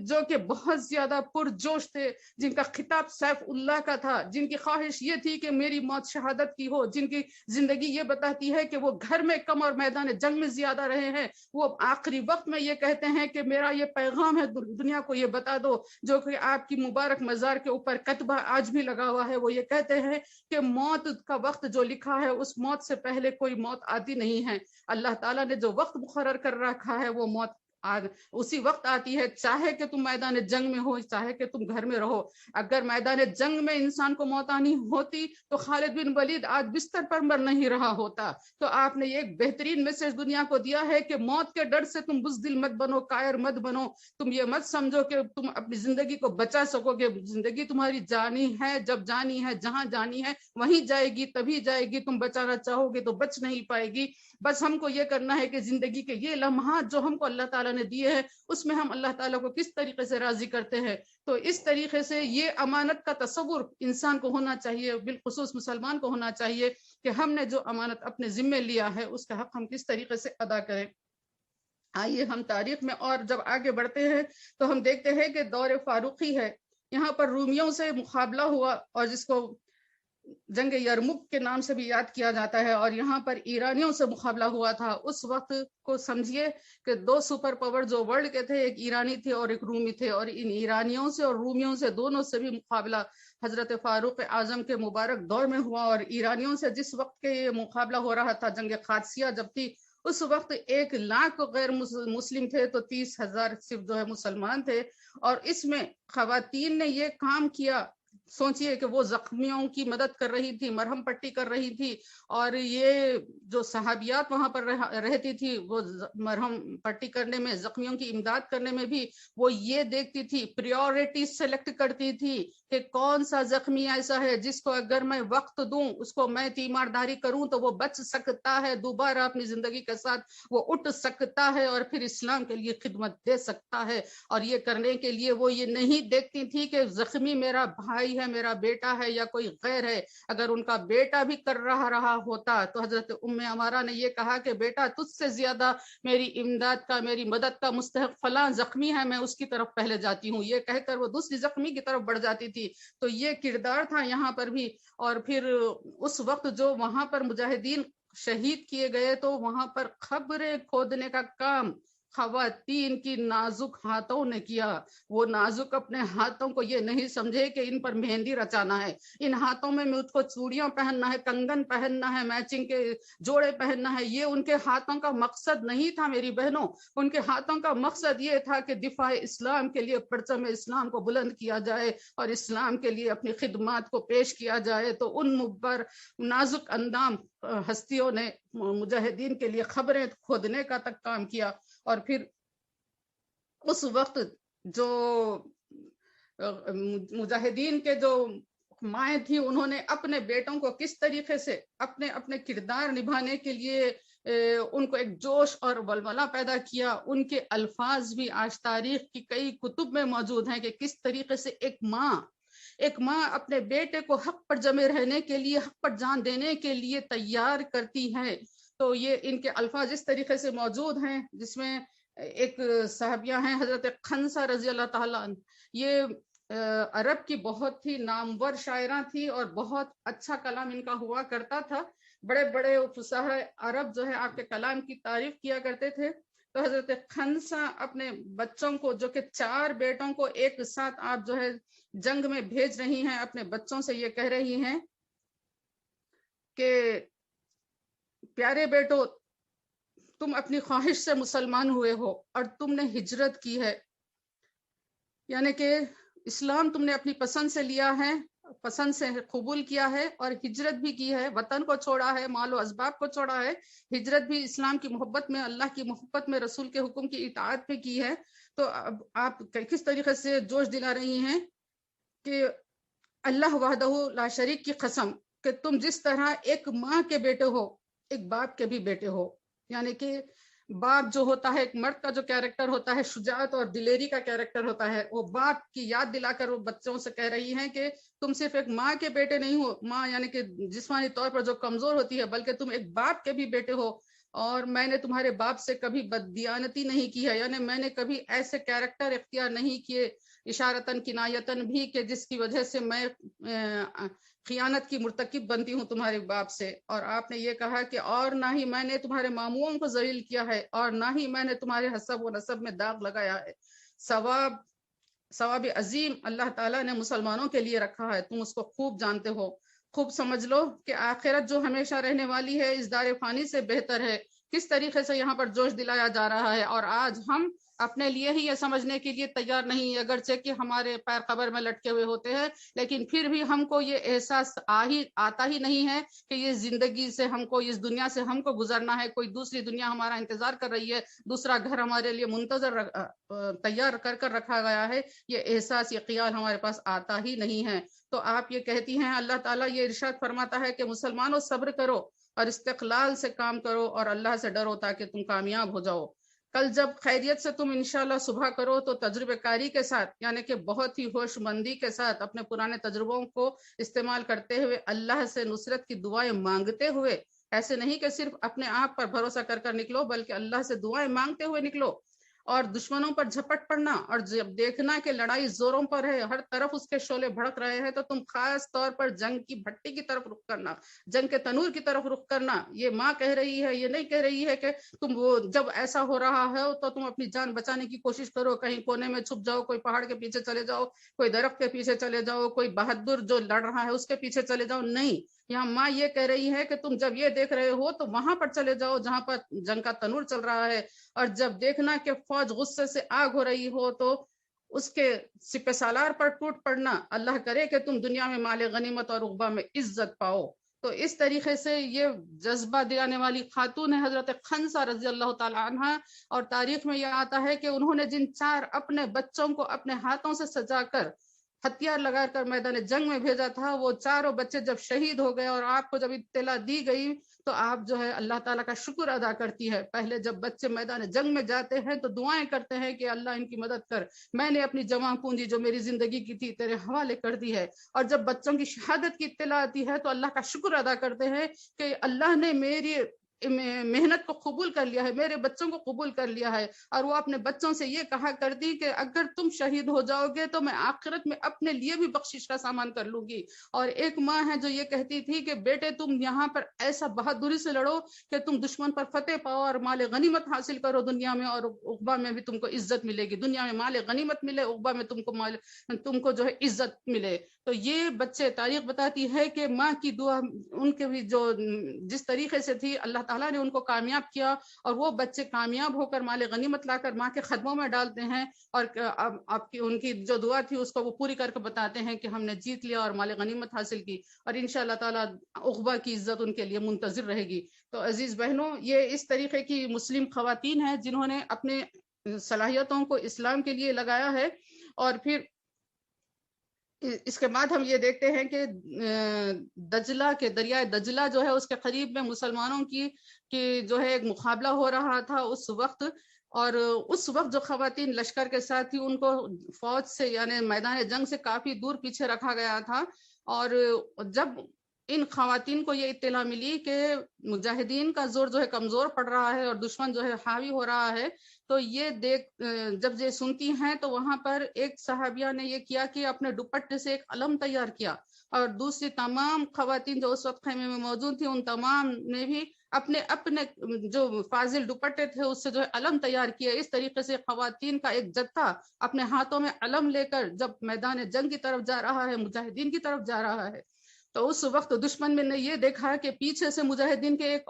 جو کہ بہت زیادہ پرجوش تھے، جن کا خطاب سیف اللہ کا تھا، جن کی خواہش یہ تھی کہ میری موت شہادت کی ہو، جن کی زندگی یہ بتاتی ہے کہ وہ گھر میں کم اور میدان جنگ میں زیادہ رہے ہیں۔ وہ آخری وقت میں یہ کہتے ہیں کہ میرا یہ پیغام ہے، دنیا کو یہ بتا دو، جو کہ آپ کی مبارک مزار کے اوپر کتبہ آج بھی لگا ہوا ہے۔ وہ یہ کہتے ہیں کہ موت کا وقت جو لکھا ہے، اس موت سے پہلے کوئی موت آتی نہیں ہے۔ اللہ تعالیٰ نے جو وقت مقرر کر رکھا ہے وہ موت اسی وقت آتی ہے، چاہے کہ تم میدان جنگ میں ہو، چاہے کہ تم گھر میں رہو۔ اگر میدان جنگ میں انسان کو موت آنی ہوتی تو خالد بن ولید آج بستر پر مر نہیں رہا ہوتا۔ تو آپ نے ایک بہترین میسج دنیا کو دیا ہے کہ موت کے ڈر سے تم بزدل مت بنو، کائر مت بنو، تم یہ مت سمجھو کہ تم اپنی زندگی کو بچا سکو گے۔ زندگی تمہاری جانی ہے، جب جانی ہے، جہاں جانی ہے وہیں جائے گی، تبھی جائے گی، تم بچانا چاہو گے تو بچ نہیں پائے گی۔ بس ہم کو یہ کرنا ہے کہ زندگی کے یہ لمحات جو ہم کو اللہ تعالیٰ نے دیے ہیں، اس میں ہم اللہ تعالیٰ کو کس طریقے سے راضی کرتے ہیں۔ تو اس طریقے سے یہ امانت کا تصور انسان کو ہونا چاہیے، بالخصوص مسلمان کو ہونا چاہیے کہ ہم نے جو امانت اپنے ذمے لیا ہے اس کا حق ہم کس طریقے سے ادا کریں۔ آئیے ہم تاریخ میں اور جب آگے بڑھتے ہیں تو ہم دیکھتے ہیں کہ دور فاروقی ہے، یہاں پر رومیوں سے مقابلہ ہوا، اور جس کو جنگ یرمک کے نام سے بھی یاد کیا جاتا ہے، اور یہاں پر ایرانیوں سے مقابلہ ہوا تھا۔ اس وقت کو سمجھیے کہ دو سپر پاور جو ورلڈ کے تھے، ایک ایرانی تھے اور ایک رومی تھے، اور ان ایرانیوں سے اور رومیوں سے دونوں سے بھی مقابلہ حضرت فاروق اعظم کے مبارک دور میں ہوا۔ اور ایرانیوں سے جس وقت کے یہ مقابلہ ہو رہا تھا، جنگ قادسیہ جب تھی، اس وقت 1 لاکھ غیر مسلم تھے تو 30,000 صرف جو ہے مسلمان تھے۔ اور اس میں خواتین نے یہ کام کیا، سوچئے کہ وہ زخمیوں کی مدد کر رہی تھی، مرہم پٹی کر رہی تھی، اور یہ جو صحابیات وہاں پر رہتی تھی وہ مرہم پٹی کرنے میں، زخمیوں کی امداد کرنے میں بھی وہ یہ دیکھتی تھی، پریورٹی سلیکٹ کرتی تھی کہ کون سا زخمی ایسا ہے جس کو اگر میں وقت دوں، اس کو میں تیمارداری کروں تو وہ بچ سکتا ہے، دوبارہ اپنی زندگی کے ساتھ وہ اٹھ سکتا ہے اور پھر اسلام کے لیے خدمت دے سکتا ہے۔ اور یہ کرنے کے لیے وہ یہ نہیں دیکھتی تھی کہ زخمی میرا بھائی ہے، ہے میرا بیٹا ہے یا کوئی غیر ہے، اگر ان کا بیٹا بھی کر رہا ہوتا تو حضرت ام عمارہ نے یہ کہا کہ بیٹا تجھ سے زیادہ میری امداد کا، میری مدد کا مستحق فلاں زخمی ہے، میں اس کی طرف پہلے جاتی ہوں، یہ کہہ کر وہ دوسری زخمی کی طرف بڑھ جاتی تھی۔ تو یہ کردار تھا یہاں پر بھی۔ اور پھر اس وقت جو وہاں پر مجاہدین شہید کیے گئے تو وہاں پر قبریں کھودنے کا کام خواتین کی نازک ہاتھوں نے کیا۔ وہ نازک اپنے ہاتھوں کو یہ نہیں سمجھے کہ ان پر مہندی رچانا ہے، ان ہاتھوں میں مجھ کو چوڑیاں پہننا ہے، کنگن پہننا ہے، میچنگ کے جوڑے پہننا ہے، یہ ان کے ہاتھوں کا مقصد نہیں تھا میری بہنوں۔ ان کے ہاتھوں کا مقصد یہ تھا کہ دفاع اسلام کے لیے پرچم اسلام کو بلند کیا جائے اور اسلام کے لیے اپنی خدمات کو پیش کیا جائے۔ تو ان پر نازک اندام ہستیوں نے مجاہدین کے لیے قبریں کھودنے کا تک کام کیا۔ اور پھر اس وقت جو مجاہدین کے جو مائیں تھیں انہوں نے اپنے بیٹوں کو کس طریقے سے اپنے اپنے کردار نبھانے کے لیے ان کو ایک جوش اور ولولہ پیدا کیا۔ ان کے الفاظ بھی آج تاریخ کی کئی کتب میں موجود ہیں کہ کس طریقے سے ایک ماں اپنے بیٹے کو حق پر جمے رہنے کے لیے، حق پر جان دینے کے لیے تیار کرتی ہے۔ تو یہ ان کے الفاظ اس طریقے سے موجود ہیں، جس میں ایک صحابیہ ہیں حضرت خنسہ رضی اللہ تعالیٰ عنہ، یہ عرب کی بہت ہی نامور شاعرہ تھی اور بہت اچھا کلام ان کا ہوا کرتا تھا۔ بڑے بڑے فصاح عرب جو ہے آپ کے کلام کی تعریف کیا کرتے تھے۔ تو حضرت خنسہ اپنے بچوں کو، جو کہ 4 بیٹوں کو ایک ساتھ آپ جو ہے جنگ میں بھیج رہی ہیں، اپنے بچوں سے یہ کہہ رہی ہیں کہ پیارے بیٹو، تم اپنی خواہش سے مسلمان ہوئے ہو اور تم نے ہجرت کی ہے، یعنی کہ اسلام تم نے اپنی پسند سے لیا ہے، پسند سے قبول کیا ہے اور ہجرت بھی کی ہے، وطن کو چھوڑا ہے، مال و اسباب کو چھوڑا ہے، ہجرت بھی اسلام کی محبت میں، اللہ کی محبت میں، رسول کے حکم کی اطاعت پہ کی ہے۔ تو اب آپ کس طریقے سے جوش دلا رہی ہیں کہ اللہ وحدہ لا شریک کی قسم کہ تم جس طرح ایک ماں کے بیٹے ہو، ایک باپ کے بھی بیٹے ہو، یعنی کہ باپ جو ہوتا ہے، ایک مرد کا جو کیریکٹر ہوتا ہے، شجاعت اور دلیری کا کیریکٹر ہوتا ہے، وہ باپ کی یاد دلا کر وہ بچوں سے کہہ رہی ہیں کہ تم صرف ایک ماں کے بیٹے نہیں ہو، ماں یعنی کہ جسمانی طور پر جو کمزور ہوتی ہے، بلکہ تم ایک باپ کے بھی بیٹے ہو، اور میں نے تمہارے باپ سے کبھی بددیانتی نہیں کی ہے، یعنی میں نے کبھی ایسے کیریکٹر اختیار نہیں کیے، اشارتاً کنایتاً بھی، کہ جس کی وجہ سے میں خیانت کی مرتکب بنتی ہوں تمہارے باپ سے۔ اور آپ نے یہ کہا کہ اور نہ ہی میں نے تمہارے ماموؤں کو ذلیل کیا ہے، اور نہ ہی میں نے تمہارے حسب و نسب میں داغ لگایا ہے۔ ثواب عظیم اللہ تعالیٰ نے مسلمانوں کے لیے رکھا ہے، تم اس کو خوب جانتے ہو۔ خوب سمجھ لو کہ آخرت جو ہمیشہ رہنے والی ہے اس دار فانی سے بہتر ہے۔ کس طریقے سے یہاں پر جوش دلایا جا رہا ہے، اور آج ہم اپنے لیے ہی یہ سمجھنے کے لیے تیار نہیں، اگرچہ کہ ہمارے پیر قبر میں لٹکے ہوئے ہوتے ہیں، لیکن پھر بھی ہم کو یہ احساس آتا ہی نہیں ہے کہ یہ زندگی سے ہم کو، اس دنیا سے ہم کو گزرنا ہے، کوئی دوسری دنیا ہمارا انتظار کر رہی ہے، دوسرا گھر ہمارے لیے منتظر تیار کر رکھا گیا ہے۔ یہ احساس، یہ خیال ہمارے پاس آتا ہی نہیں ہے۔ تو آپ یہ کہتی ہیں، اللہ تعالیٰ یہ ارشاد فرماتا ہے کہ مسلمانوں صبر کرو اور استقلال سے کام کرو اور اللہ سے ڈرو تاکہ تم کامیاب ہو جاؤ۔ کل جب خیریت سے تم انشاءاللہ صبح کرو تو تجربہ کاری کے ساتھ، یعنی کہ بہت ہی ہوش مندی کے ساتھ اپنے پرانے تجربوں کو استعمال کرتے ہوئے اللہ سے نصرت کی دعائیں مانگتے ہوئے، ایسے نہیں کہ صرف اپنے آپ پر بھروسہ کر نکلو، بلکہ اللہ سے دعائیں مانگتے ہوئے نکلو، اور دشمنوں پر جھپٹ پڑنا، اور جب دیکھنا کہ لڑائی زوروں پر ہے، ہر طرف اس کے شعلے بھڑک رہے ہیں، تو تم خاص طور پر جنگ کی بھٹی کی طرف رخ کرنا، جنگ کے تنور کی طرف رخ کرنا۔ یہ ماں کہہ رہی ہے، یہ نہیں کہہ رہی ہے کہ تم وہ جب ایسا ہو رہا ہے تو تم اپنی جان بچانے کی کوشش کرو، کہیں کونے میں چھپ جاؤ، کوئی پہاڑ کے پیچھے چلے جاؤ، کوئی درخت کے پیچھے چلے جاؤ، کوئی بہادر جو لڑ رہا ہے اس کے پیچھے چلے جاؤ، نہیں۔ یہاں ماں یہ کہہ رہی ہے کہ تم جب یہ دیکھ رہے ہو تو وہاں پر چلے جاؤ جہاں پر جنگ کا تنور چل رہا ہے، اور جب دیکھنا کہ فوج غصے سے آگ ہو رہی ہو تو اس کے سپہ سالار پر ٹوٹ پڑنا، اللہ کرے کہ تم دنیا میں مال غنیمت اور عقبہ میں عزت پاؤ۔ تو اس طریقے سے یہ جذبہ دلانے والی خاتون ہے حضرت خنسہ رضی اللہ تعالی عنہ، اور تاریخ میں یہ آتا ہے کہ انہوں نے جن 4 اپنے بچوں کو اپنے ہاتھوں سے سجا کر ہتھیار لگا کر میدان جنگ میں بھیجا تھا، وہ چاروں بچے جب شہید ہو گئے اور آپ کو جب اطلاع دی گئی تو آپ جو ہے اللہ تعالیٰ کا شکر ادا کرتی ہے. پہلے جب بچے میدان جنگ میں جاتے ہیں تو دعائیں کرتے ہیں کہ اللہ ان کی مدد کر، میں نے اپنی جمع پونجی جو میری زندگی کی تھی تیرے حوالے کر دی ہے. اور جب بچوں کی شہادت کی اطلاع آتی ہے تو اللہ کا شکر ادا کرتے ہیں کہ اللہ نے میری محنت کو قبول کر لیا ہے، میرے بچوں کو قبول کر لیا ہے. اور وہ اپنے بچوں سے یہ کہا کرتی کہ اگر تم شہید ہو جاؤ گے تو میں آخرت میں اپنے لیے بھی بخشش کا سامان کر لوں گی. اور ایک ماں ہے جو یہ کہتی تھی کہ بیٹے تم یہاں پر ایسا بہادری سے لڑو کہ تم دشمن پر فتح پاؤ اور مال غنیمت حاصل کرو دنیا میں، اور عقبہ میں بھی تم کو عزت ملے گی. دنیا میں مال غنیمت ملے، عقبہ میں تم کو جو ہے عزت ملے. تو یہ بچے تاریخ بتاتی ہے کہ ماں کی دعا ان کے بھی جو جس طریقے سے تھی اللہ تعالیٰ نے ان کو کامیاب کیا، اور وہ بچے کامیاب ہو کر مال غنیمت لا کر ماں کے قدموں میں ڈالتے ہیں. اور آپ کی ان کی جو دعا تھی اس کو وہ پوری کر کے بتاتے ہیں کہ ہم نے جیت لیا اور مال غنیمت حاصل کی، اور انشاءاللہ تعالیٰ عقبہ کی عزت ان کے لیے منتظر رہے گی. تو عزیز بہنوں، یہ اس طریقے کی مسلم خواتین ہیں جنہوں نے اپنے صلاحیتوں کو اسلام کے لیے لگایا ہے. اور پھر اس کے بعد ہم یہ دیکھتے ہیں کہ دجلہ کے دریائے دجلہ جو ہے اس کے قریب میں مسلمانوں کی جو ہے ایک مقابلہ ہو رہا تھا اس وقت. اور اس وقت جو خواتین لشکر کے ساتھ تھی ان کو فوج سے یعنی میدان جنگ سے کافی دور پیچھے رکھا گیا تھا. اور جب ان خواتین کو یہ اطلاع ملی کہ مجاہدین کا زور جو ہے کمزور پڑ رہا ہے اور دشمن جو ہے حاوی ہو رہا ہے، تو یہ جب یہ سنتی ہیں تو وہاں پر ایک صحابیہ نے یہ کیا کہ اپنے دوپٹے سے ایک علم تیار کیا، اور دوسری تمام خواتین جو اس وقت خیمے میں موجود تھی ان تمام نے بھی اپنے اپنے جو فاضل دوپٹے تھے اس سے جو ہے علم تیار کیا. اس طریقے سے خواتین کا ایک جتھا اپنے ہاتھوں میں علم لے کر جب میدان جنگ کی طرف جا رہا ہے، مجاہدین کی طرف جا رہا ہے، تو اس وقت دشمن میں نے یہ دیکھا کہ پیچھے سے مجاہدین کے ایک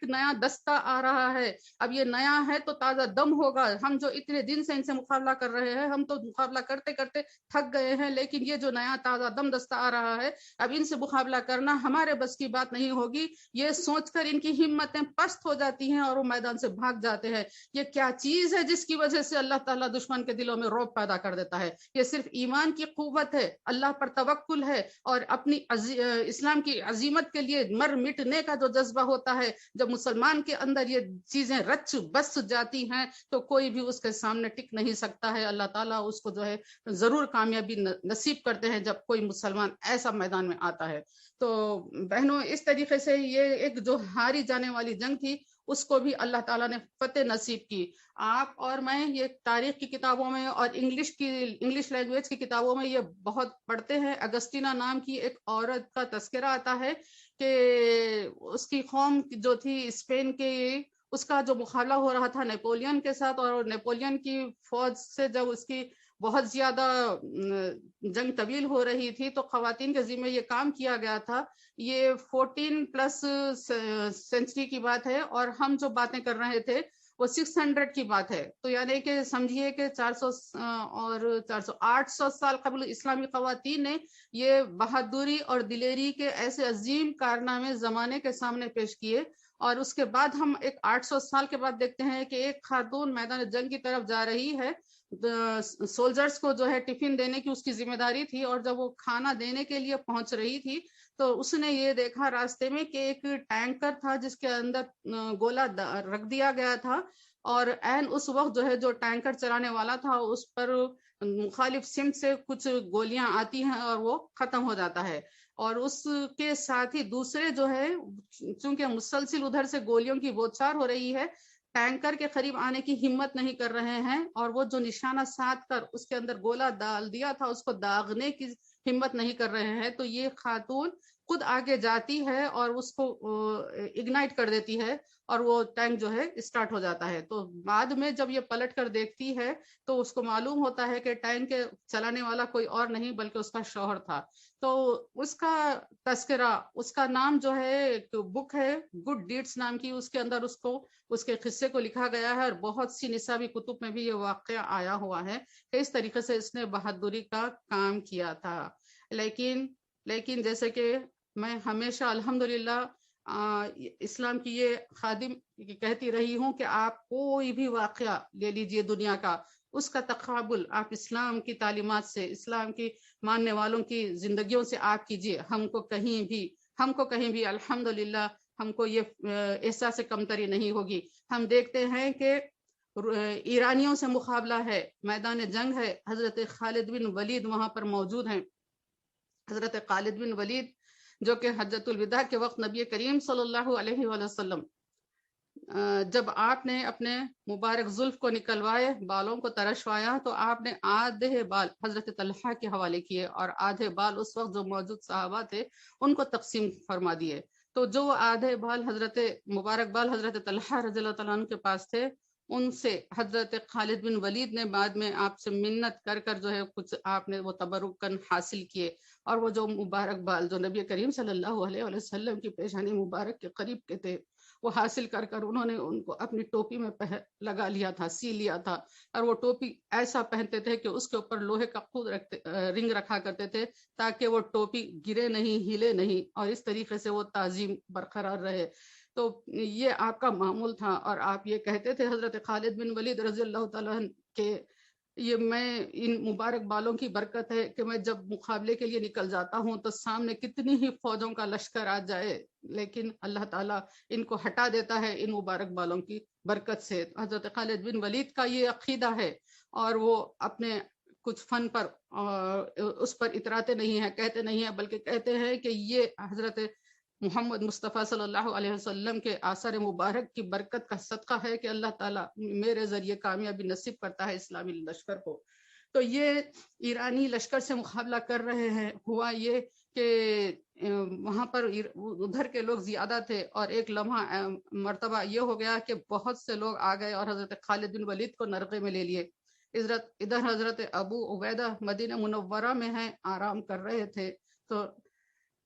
نیا دستہ آ رہا ہے. اب یہ نیا ہے تو تازہ دم ہوگا، ہم جو اتنے دن سے ان سے مقابلہ کر رہے ہیں ہم تو مقابلہ کرتے کرتے تھک گئے ہیں، لیکن یہ جو نیا تازہ دم دستہ آ رہا ہے اب ان سے مقابلہ کرنا ہمارے بس کی بات نہیں ہوگی. یہ سوچ کر ان کی ہمتیں پست ہو جاتی ہیں اور وہ میدان سے بھاگ جاتے ہیں. یہ کیا چیز ہے جس کی وجہ سے اللہ تعالیٰ دشمن کے دلوں میں رعب پیدا کر دیتا ہے؟ یہ صرف ایمان کی قوت ہے، اللہ پر توکل ہے، اور اپنی اسلام کی عظیمت کے لیے مر مٹنے کا جو جذبہ ہوتا ہے. جب مسلمان کے اندر یہ چیزیں رچ بس جاتی ہیں تو کوئی بھی اس کے سامنے ٹک نہیں سکتا ہے. اللہ تعالیٰ اس کو جو ہے ضرور کامیابی نصیب کرتے ہیں جب کوئی مسلمان ایسا میدان میں آتا ہے. تو بہنوں، اس طریقے سے یہ ایک جو ہاری جانے والی جنگ تھی اس کو بھی اللہ تعالیٰ نے فتح نصیب کی. آپ اور میں یہ تاریخ کی کتابوں میں اور انگلش لینگویج کی کتابوں میں یہ بہت پڑھتے ہیں. اگسٹینا نام کی ایک عورت کا تذکرہ آتا ہے کہ اس کی قوم جو تھی اسپین کی، اس کا جو مقابلہ ہو رہا تھا نیپولین کے ساتھ، اور نیپولین کی فوج سے جب اس کی بہت زیادہ جنگ طویل ہو رہی تھی تو خواتین کے ذمہ یہ کام کیا گیا تھا. یہ 14+ سینچری کی بات ہے اور ہم جو باتیں کر رہے تھے وہ 600 کی بات ہے. تو یعنی کہ سمجھیے کہ 800 سال قبل اسلامی خواتین نے یہ بہادری اور دلیری کے ایسے عظیم کارنامے زمانے کے سامنے پیش کیے. اور اس کے بعد ہم ایک 800 سال کے بعد دیکھتے ہیں کہ ایک خاتون میدان جنگ کی طرف جا رہی ہے. سولجرز کو جو ہے ٹفن دینے کی اس کی ذمہ داری تھی، اور جب وہ کھانا دینے کے لیے پہنچ رہی تھی تو اس نے یہ دیکھا راستے میں کہ ایک ٹینکر تھا جس کے اندر گولا رکھ دیا گیا تھا، اور عین اس وقت جو ہے جو ٹینکر چلانے والا تھا اس پر مخالف سمت سے کچھ گولیاں آتی ہیں اور وہ ختم ہو جاتا ہے. اور اس کے ساتھ ہی دوسرے جو ہے چونکہ مسلسل ادھر سے گولیوں کی بوچھار ہو رہی ہے، ٹینکر کے قریب آنے کی ہمت نہیں کر رہے ہیں، اور وہ جو نشانہ ساتھ کر اس کے اندر گولا ڈال دیا تھا اس کو داغنے کی ہمت نہیں کر رہے ہیں. تو یہ خاتون خود آگے جاتی ہے اور اس کو اگنائٹ کر دیتی ہے اور وہ ٹینک جو ہے اسٹارٹ ہو جاتا ہے. تو بعد میں جب یہ پلٹ کر دیکھتی ہے تو اس کو معلوم ہوتا ہے کہ ٹینک کے چلانے والا کوئی اور نہیں بلکہ اس کا شوہر تھا. تو اس کا تذکرہ، اس کا نام جو ہے ایک بک ہے گڈ ڈیڈس نام کی، اس کے اندر اس کے قصے کو لکھا گیا ہے، اور بہت سی نصابی کتب میں بھی یہ واقعہ آیا ہوا ہے کہ اس طریقے سے اس نے بہادری کا کام کیا تھا. لیکن جیسے کہ میں ہمیشہ الحمدللہ اسلام کی یہ خادم کہتی رہی ہوں کہ آپ کوئی بھی واقعہ لے لیجئے دنیا کا، اس کا تقابل آپ اسلام کی تعلیمات سے، اسلام کی ماننے والوں کی زندگیوں سے آپ کیجیے. ہم کو کہیں بھی الحمدللہ ہم کو یہ احساس کمتری نہیں ہوگی. ہم دیکھتے ہیں کہ ایرانیوں سے مقابلہ ہے، میدان جنگ ہے، حضرت خالد بن ولید وہاں پر موجود ہیں. حضرت خالد بن ولید جو کہ حجۃ الوداع کے وقت نبی کریم صلی اللہ علیہ وآلہ وسلم جب آپ نے اپنے مبارک زلف کو نکلوائے، بالوں کو ترشوایا، تو آپ نے آدھے بال حضرت طلحہ کے حوالے کیے اور آدھے بال اس وقت جو موجود صحابہ تھے ان کو تقسیم فرما دیے. تو جو آدھے بال حضرت مبارک بال حضرت طلحہ رضی اللہ تعالیٰ عنہ کے پاس تھے، ان سے حضرت خالد بن ولید نے بعد میں آپ سے منت کر کر جو ہے کچھ آپ نے وہ تبرکن حاصل کیے. اور وہ جو مبارک بال جو نبی کریم صلی اللہ علیہ وسلم کی پیشانی مبارک کے قریب کے تھے، وہ حاصل کر کر انہوں نے ان کو اپنی ٹوپی میں لگا لیا تھا، سی لیا تھا. اور وہ ٹوپی ایسا پہنتے تھے کہ اس کے اوپر لوہے کا خود رنگ رکھا کرتے تھے تاکہ وہ ٹوپی گرے نہیں، ہلے نہیں، اور اس طریقے سے وہ تعظیم برقرار رہے. تو یہ آپ کا معمول تھا. اور آپ یہ کہتے تھے حضرت خالد بن ولید رضی اللہ تعالیٰ عنہ کہ یہ میں ان مبارک بالوں کی برکت ہے کہ میں جب مقابلے کے لیے نکل جاتا ہوں تو سامنے کتنی ہی فوجوں کا لشکر آ جائے لیکن اللہ تعالیٰ ان کو ہٹا دیتا ہے ان مبارک بالوں کی برکت سے. حضرت خالد بن ولید کا یہ عقیدہ ہے اور وہ اپنے کچھ فن پر اس پر اتراتے نہیں ہیں، کہتے نہیں ہیں، بلکہ کہتے ہیں کہ یہ حضرت محمد مصطفیٰ صلی اللہ علیہ وسلم کے آثار مبارک کی برکت کا صدقہ ہے کہ اللہ تعالیٰ میرے ذریعے کامیابی نصیب کرتا ہے اسلامی لشکر کو. تو یہ ایرانی لشکر سے مقابلہ کر رہے ہیں. ہوا یہ کہ وہاں پر ادھر کے لوگ زیادہ تھے اور ایک لمحہ مرتبہ یہ ہو گیا کہ بہت سے لوگ آ گئے اور حضرت خالد بن ولید کو نرغے میں لے لیے. ادھر حضرت ابو عبیدہ مدینہ منورہ میں ہیں، آرام کر رہے تھے. تو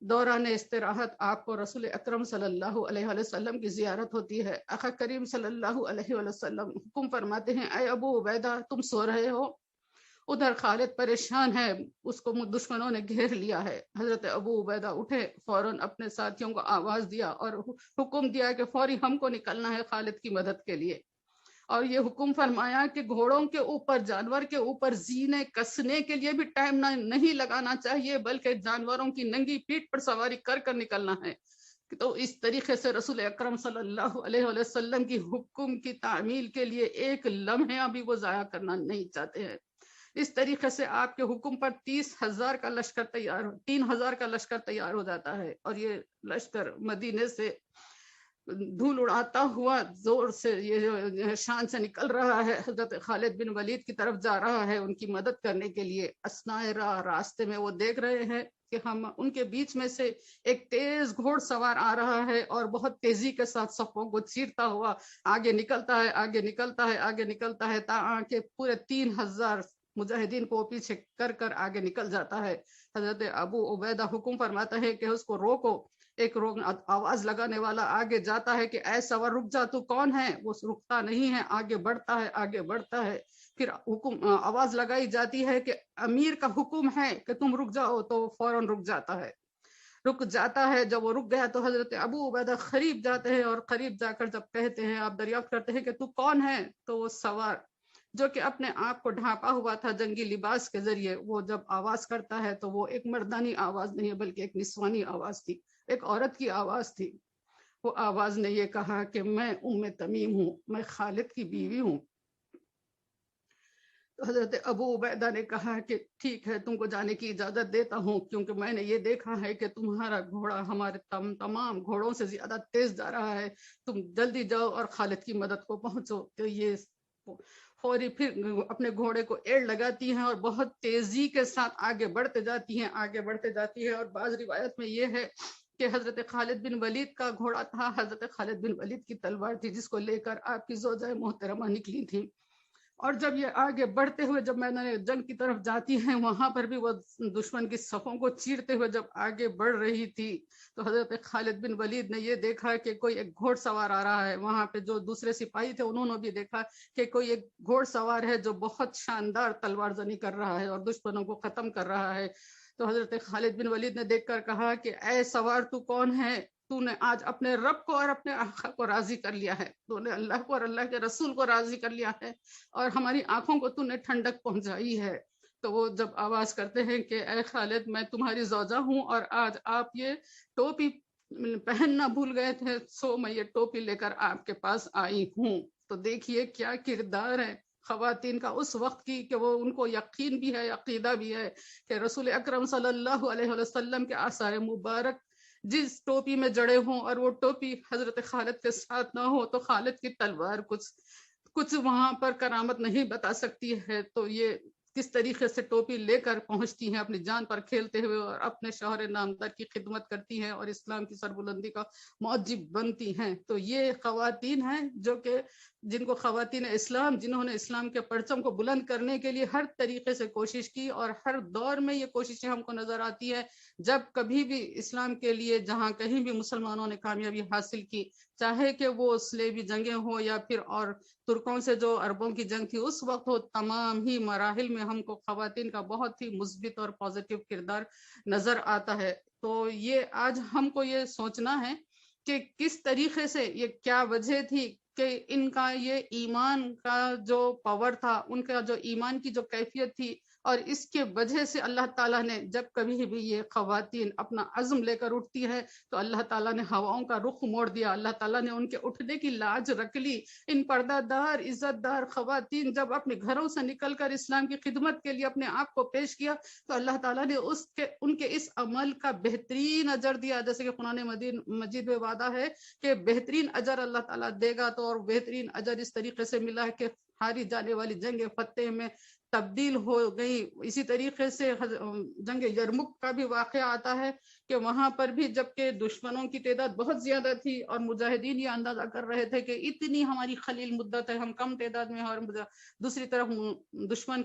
دوران استراحت آپ کو رسول اکرم صلی اللہ علیہ وسلم کی زیارت ہوتی ہے. آقا کریم صلی اللہ علیہ وسلم حکم فرماتے ہیں، اے ابو عبیدہ تم سو رہے ہو؟ ادھر خالد پریشان ہے، اس کو دشمنوں نے گھیر لیا ہے. حضرت ابو عبیدہ اٹھے، فوراً اپنے ساتھیوں کو آواز دیا اور حکم دیا کہ فوری ہم کو نکلنا ہے خالد کی مدد کے لیے. اور یہ حکم فرمایا کہ گھوڑوں کے اوپر، جانور کے اوپر زینے کسنے کے لیے بھی ٹائم نہیں لگانا چاہیے، بلکہ جانوروں کی ننگی پیٹھ پر سواری کر کر نکلنا ہے. تو اس طریقے سے رسول اکرم صلی اللہ علیہ وسلم کی حکم کی تعمیل کے لیے ایک لمحہ بھی وہ ضائع کرنا نہیں چاہتے ہیں. اس طریقے سے آپ کے حکم پر 30,000 کا لشکر 3,000 کا لشکر تیار ہو جاتا ہے. اور یہ لشکر مدینے سے دھول اڑاتا ہوا زور سے یہ شان سے نکل رہا ہے، حضرت خالد بن ولید کی طرف جا رہا ہے ان کی مدد کرنے کے لیے. اثناء راہ راستے میں وہ دیکھ رہے ہیں کہ ہم ان کے بیچ میں سے ایک تیز گھوڑ سوار آ رہا ہے اور بہت تیزی کے ساتھ صفوں کو چیرتا ہوا آگے نکلتا ہے، آگے نکلتا ہے، آگے نکلتا ہے، تاکہ پورے 3,000 مجاہدین کو پیچھے کر کر آگے نکل جاتا ہے. حضرت ابو عبیدہ حکم فرماتا ہے کہ اس کو روکو. ایک آواز لگانے والا آگے جاتا ہے کہ اے سوار رک جا، تو کون ہے؟ وہ رکتا نہیں ہے، آگے بڑھتا ہے، آگے بڑھتا ہے. پھر آواز لگائی جاتی ہے کہ امیر کا حکم ہے کہ تم رک جاؤ، تو وہ فوراً رک جاتا ہے. جب وہ رک گیا تو حضرت ابو عبیدہ قریب جاتے ہیں اور قریب جا کر جب کہتے ہیں، آپ دریافت کرتے ہیں کہ تو کون ہے؟ تو وہ سوار جو کہ اپنے آپ کو ڈھانپا ہوا تھا جنگی لباس کے ذریعے، وہ جب آواز کرتا ہے تو وہ ایک مردانی آواز نہیں بلکہ ایک نسوانی آواز تھی، ایک عورت کی آواز تھی. وہ آواز نے یہ کہا کہ میں ام تمیم ہوں، میں خالد کی بیوی ہوں. تو حضرت ابو عبیدہ نے کہا کہ ٹھیک ہے، تم کو جانے کی اجازت دیتا ہوں، کیونکہ میں نے یہ دیکھا ہے کہ تمہارا گھوڑا ہمارے تمام گھوڑوں سے زیادہ تیز جا رہا ہے. تم جلدی جاؤ اور خالد کی مدد کو پہنچو. تو یہ فوری پھر اپنے گھوڑے کو ایڑ لگاتی ہیں اور بہت تیزی کے ساتھ آگے بڑھتے جاتی ہیں. اور بعض روایت میں یہ ہے کہ حضرت خالد بن ولید کا گھوڑا تھا، حضرت خالد بن ولید کی تلوار تھی جس کو لے کر آپ کی زوجہ محترمہ نکلی تھی. اور جب یہ آگے بڑھتے ہوئے جب میدان جنگ کی طرف جاتی ہیں، وہاں پر بھی وہ دشمن کی صفوں کو چیرتے ہوئے جب آگے بڑھ رہی تھی تو حضرت خالد بن ولید نے یہ دیکھا کہ کوئی ایک گھوڑ سوار آ رہا ہے. وہاں پہ جو دوسرے سپاہی تھے انہوں نے بھی دیکھا کہ کوئی ایک گھوڑ سوار ہے جو بہت شاندار تلوار زنی کر رہا ہے اور دشمنوں کو ختم کر رہا ہے. تو حضرت خالد بن ولید نے دیکھ کر کہا کہ اے سوار تو کون ہے؟ تو نے آج اپنے رب کو اور اپنے آقا کو راضی کر لیا ہے، تو نے اللہ کو اور اللہ کے رسول کو راضی کر لیا ہے، اور ہماری آنکھوں کو تو نے ٹھنڈک پہنچائی ہے۔ تو وہ جب آواز کرتے ہیں کہ اے خالد میں تمہاری زوجہ ہوں اور آج آپ یہ ٹوپی پہننا بھول گئے تھے، سو میں یہ ٹوپی لے کر آپ کے پاس آئی ہوں۔ تو دیکھیے کیا کردار ہے خواتین کا اس وقت کی، کہ وہ ان کو یقین بھی ہے، عقیدہ بھی ہے کہ رسول اکرم صلی اللہ علیہ وسلم کے آثار مبارک جس ٹوپی میں جڑے ہوں، اور وہ ٹوپی حضرت خالد کے ساتھ نہ ہو تو خالد کی تلوار کچھ وہاں پر کرامت نہیں بتا سکتی ہے۔ تو یہ کس طریقے سے ٹوپی لے کر پہنچتی ہیں اپنی جان پر کھیلتے ہوئے، اور اپنے شوہر نامدار کی خدمت کرتی ہیں اور اسلام کی سربلندی کا معجب بنتی ہیں۔ تو یہ خواتین ہیں جو کہ جن کو خواتین اسلام، جنہوں نے اسلام کے پرچم کو بلند کرنے کے لیے ہر طریقے سے کوشش کی، اور ہر دور میں یہ کوششیں ہم کو نظر آتی ہے۔ جب کبھی بھی اسلام کے لیے جہاں کہیں بھی مسلمانوں نے کامیابی حاصل کی، چاہے کہ وہ صلیبی جنگیں ہوں یا پھر اور ترکوں سے جو عربوں کی جنگ تھی اس وقت ہو، تمام ہی مراحل میں ہم کو خواتین کا بہت ہی مثبت اور پازیٹیو کردار نظر آتا ہے۔ تو یہ آج ہم کو یہ سوچنا ہے کہ کس طریقے سے، یہ کیا وجہ تھی کہ ان کا یہ ایمان کا جو پاور تھا، ان کا جو ایمان کی جو کیفیت تھی، اور اس کے وجہ سے اللہ تعالیٰ نے جب کبھی بھی یہ خواتین اپنا عزم لے کر اٹھتی ہے تو اللہ تعالیٰ نے ہواؤں کا رخ موڑ دیا، اللہ تعالیٰ نے ان کے اٹھنے کی لاج رکھ لی۔ ان پردہ دار عزت دار خواتین جب اپنے گھروں سے نکل کر اسلام کی خدمت کے لیے اپنے آپ کو پیش کیا تو اللہ تعالیٰ نے ان کے اس عمل کا بہترین اجر دیا، جیسے کہ قرآن مجید میں وعدہ ہے کہ بہترین اجر اللہ تعالیٰ دے گا۔ تو اور بہترین اجر اس طریقے سے ملا ہے کہ ہاری جانے والی جنگ فتح میں تبدیل ہو گئی۔ اسی طریقے سے جنگ یرمک کا بھی واقعہ آتا ہے کہ وہاں پر بھی جبکہ دشمنوں کی تعداد بہت زیادہ تھی اور مجاہدین یہ اندازہ کر رہے تھے کہ اتنی ہماری خلیل مدت ہے، ہم کم تعداد میں ہیں، اور دوسری طرف دشمن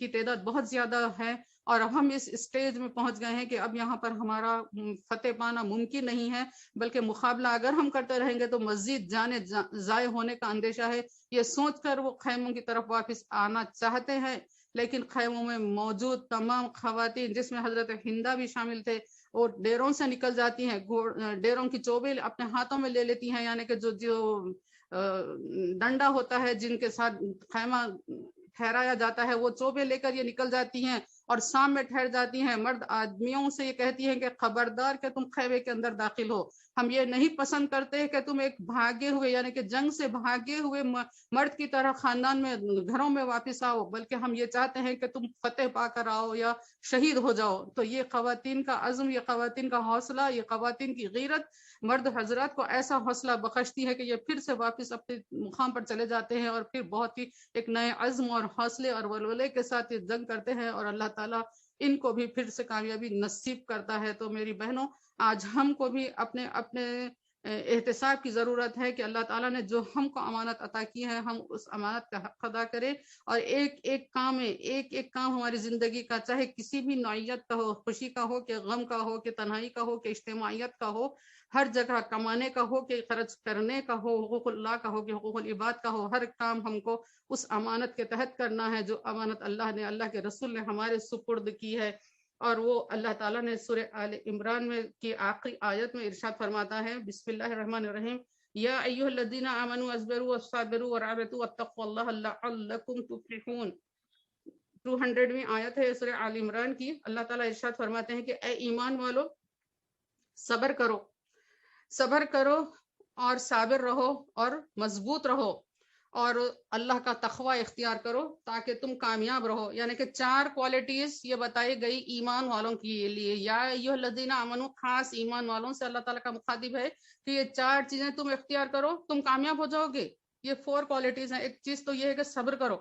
کی تعداد بہت زیادہ ہے، اور اب ہم اس اسٹیج میں پہنچ گئے ہیں کہ اب یہاں پر ہمارا فتح پانا ممکن نہیں ہے، بلکہ مقابلہ اگر ہم کرتے رہیں گے تو مزید جانے ضائع ہونے کا اندیشہ ہے۔ یہ سوچ کر وہ خیموں کی طرف واپس آنا چاہتے ہیں، لیکن خیموں میں موجود تمام خواتین، جس میں حضرت ہندہ بھی شامل تھے، اور ڈیروں سے نکل جاتی ہیں، ڈیروں کی چوبے اپنے ہاتھوں میں لے لیتی ہیں، یعنی کہ جو ڈنڈا ہوتا ہے جن کے ساتھ خیمہ ٹھہرایا جاتا ہے، وہ چوبے لے کر یہ نکل جاتی ہیں اور شام میں ٹھہر جاتی ہیں۔ مرد آدمیوں سے یہ کہتی ہیں کہ خبردار کہ تم خیمے کے اندر داخل ہو، ہم یہ نہیں پسند کرتے کہ تم ایک بھاگے ہوئے، یعنی کہ جنگ سے بھاگے ہوئے مرد کی طرح خاندان میں، گھروں میں واپس آؤ، بلکہ ہم یہ چاہتے ہیں کہ تم فتح پا کر آؤ یا شہید ہو جاؤ۔ تو یہ خواتین کا عزم، یہ خواتین کا حوصلہ، یہ خواتین کی غیرت مرد حضرات کو ایسا حوصلہ بخشتی ہے کہ یہ پھر سے واپس اپنے مقام پر چلے جاتے ہیں، اور پھر بہت ہی ایک نئے عزم اور حوصلے اور ولولے کے ساتھ یہ جنگ کرتے ہیں، اور اللہ تعالیٰ ان کو بھی پھر سے کامیابی نصیب کرتا ہے۔ تو میری بہنوں، آج ہم کو بھی اپنے احتساب کی ضرورت ہے کہ اللہ تعالیٰ نے جو ہم کو امانت عطا کی ہے، ہم اس امانت کا حق ادا کریں، اور ایک ایک کام ہماری زندگی کا، چاہے کسی بھی نوعیت کا ہو، خوشی کا ہو کہ غم کا ہو کہ تنہائی کا ہو کہ اجتماعیت کا ہو، ہر جگہ کمانے کا ہو کہ خرچ کرنے کا ہو، حقوق اللہ کا ہو کہ حقوق العباد کا ہو، ہر کام ہم کو اس امانت کے تحت کرنا ہے جو امانت اللہ نے، اللہ کے رسول نے ہمارے سپرد کی ہے۔ اور وہ اللہ تعالیٰ نے سورہ آل عمران میں کی آخری آیت میں ارشاد فرماتا ہے، بسم اللہ الرحمن الرحیم، یا ایھا الذین آمنوا اصبروا وصابروا ورابطوا واتقوا اللہ لعلکم تفلحون۔ 200ویں آیت ہے سورہ آل عمران کی۔ اللہ تعالیٰ ارشاد فرماتے ہیں کہ اے ایمان والو، صبر کرو اور صابر رہو اور مضبوط رہو، اور اللہ کا تقوی اختیار کرو تاکہ تم کامیاب رہو۔ یعنی کہ 4 کوالٹیز یہ بتائی گئی ایمان والوں کے لیے۔ یا ایھا الذین آمنو، خاص ایمان والوں سے اللہ تعالیٰ کا مخاطب ہے کہ یہ 4 چیزیں تم اختیار کرو، تم کامیاب ہو جاؤ گے۔ یہ 4 کوالٹیز ہیں۔ ایک چیز تو یہ ہے کہ صبر کرو۔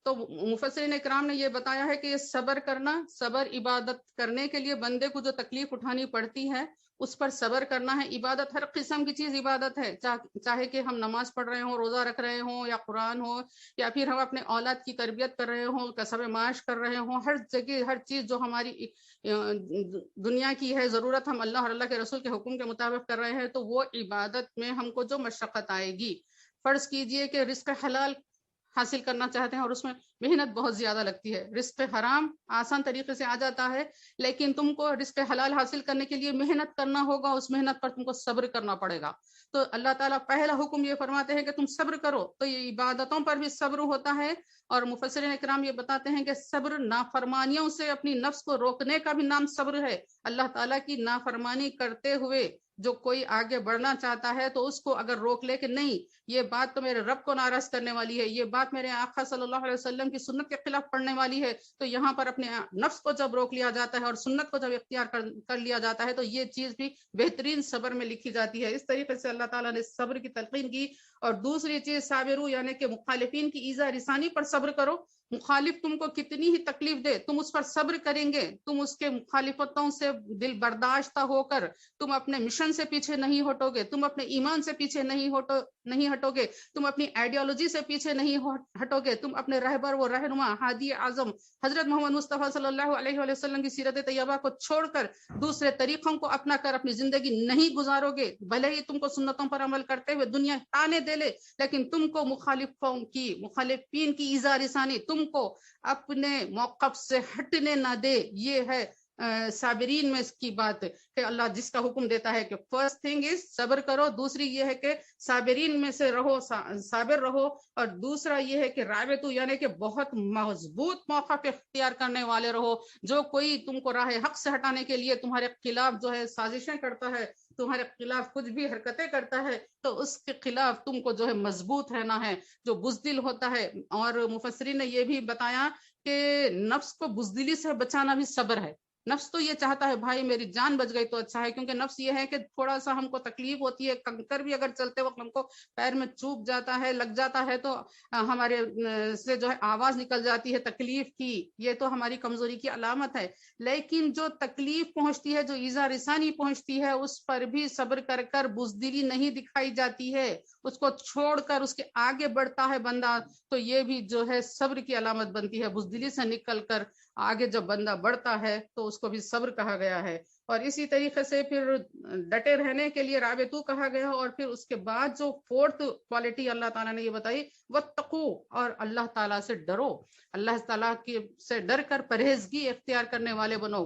تو مفسرین اکرام نے یہ بتایا ہے کہ یہ صبر کرنا، صبر عبادت کرنے کے لیے بندے کو جو تکلیف اٹھانی پڑتی ہے اس پر صبر کرنا ہے۔ عبادت ہر قسم کی چیز عبادت ہے، چاہے کہ ہم نماز پڑھ رہے ہوں، روزہ رکھ رہے ہوں، یا قرآن ہو، یا پھر ہم اپنے اولاد کی تربیت کر رہے ہوں، کسب معاش کر رہے ہوں، ہر جگہ ہر چیز جو ہماری دنیا کی ہے ضرورت، ہم اللہ اور اللہ کے رسول کے حکم کے مطابق کر رہے ہیں، تو وہ عبادت میں ہم کو جو مشقت آئے گی، فرض کیجئے کہ رزق حلال حاصل کرنا چاہتے ہیں اور اس میں محنت بہت زیادہ لگتی ہے. رزق حرام آسان طریقے سے آ جاتا ہے، لیکن تم کو رزق حلال حاصل کرنے کے لیے محنت کرنا ہوگا، اس محنت پر تم کو صبر کرنا پڑے گا. تو اللہ تعالیٰ پہلا حکم یہ فرماتے ہیں کہ تم صبر کرو. تو یہ عبادتوں پر بھی صبر ہوتا ہے، اور مفسرین اکرام یہ بتاتے ہیں کہ صبر نافرمانیوں سے اپنی نفس کو روکنے کا بھی نام صبر ہے. اللہ تعالیٰ کی نافرمانی کرتے ہوئے جو کوئی آگے بڑھنا چاہتا ہے تو اس کو اگر روک لے کہ نہیں، یہ بات تو میرے رب کو ناراض کرنے والی ہے، یہ بات میرے آقا صلی اللہ علیہ وسلم کی سنت کے خلاف پڑنے والی ہے، تو یہاں پر اپنے نفس کو جب روک لیا جاتا ہے اور سنت کو جب اختیار کر لیا جاتا ہے تو یہ چیز بھی بہترین صبر میں لکھی جاتی ہے. اس طریقے سے اللہ تعالیٰ نے صبر کی تلقین کی. اور دوسری چیز صابرو، یعنی کہ مخالفین کی ایذا رسانی پر صبر کرو. مخالف تم کو کتنی ہی تکلیف دے تم اس پر صبر کریں گے، تم اس کے مخالفتوں سے دل برداشتہ ہو کر تم اپنے مشن سے پیچھے نہیں ہٹو گے، تم اپنے ایمان سے پیچھے نہیں ہٹو گے، تم اپنی آئیڈیالوجی سے پیچھے نہیں ہٹو گے، تم اپنے رہبر و رہنما ہادی اعظم حضرت محمد مصطفیٰ صلی اللہ علیہ وآلہ وسلم کی سیرت طیبہ کو چھوڑ کر دوسرے طریقوں کو اپنا کر اپنی زندگی نہیں گزارو گے. بھلے ہی تم کو سنتوں پر عمل کرتے ہوئے دنیا تانے دے لے، لیکن تم کو مخالفین کی ایذا رسانی تم کو اپنے موقف سے ہٹنے نہ دے. یہ ہے صابرین میں اس کی بات کہ اللہ جس کا حکم دیتا ہے کہ فرسٹ تھنگ از صبر کرو، دوسری یہ ہے کہ صابرین میں سے رہو، صابر رہو، اور دوسرا یہ ہے کہ رابطو یعنی کہ بہت مضبوط موقف اختیار کرنے والے رہو. جو کوئی تم کو راہ حق سے ہٹانے کے لیے تمہارے خلاف جو ہے سازشیں کرتا ہے، تمہارے خلاف کچھ بھی حرکتیں کرتا ہے، تو اس کے خلاف تم کو جو ہے مضبوط رہنا ہے. جو بزدل ہوتا ہے، اور مفسرین نے یہ بھی بتایا کہ نفس کو بزدلی سے بچانا بھی صبر ہے. نفس تو یہ چاہتا ہے بھائی میری جان بچ گئی تو اچھا ہے، کیونکہ نفس یہ ہے کہ تھوڑا سا ہم کو تکلیف ہوتی ہے، کنکر بھی اگر چلتے وقت ہم کو پیر میں چوب جاتا ہے، لگ جاتا ہے، تو ہمارے سے جو ہے آواز نکل جاتی ہے تکلیف کی، یہ تو ہماری کمزوری کی علامت ہے. لیکن جو تکلیف پہنچتی ہے، جو ایذا رسانی پہنچتی ہے، اس پر بھی صبر کر کر بزدلی نہیں دکھائی جاتی ہے، اس کو چھوڑ کر اس کے آگے بڑھتا ہے بندہ، تو یہ بھی جو ہے صبر کی علامت بنتی ہے. بزدلی سے نکل کر آگے جب بندہ بڑھتا ہے تو اس کو بھی صبر کہا گیا ہے. اور اسی طریقے سے پھر ڈٹے رہنے کے لیے رابطو کہا گیا. اور پھر اس کے بعد جو فورتھ کوالٹی اللہ تعالیٰ نے یہ بتائی، واتقو، اور اللہ تعالیٰ سے ڈرو. اللہ تعالیٰ کی سے ڈر کر پرہیزگی اختیار کرنے والے بنو،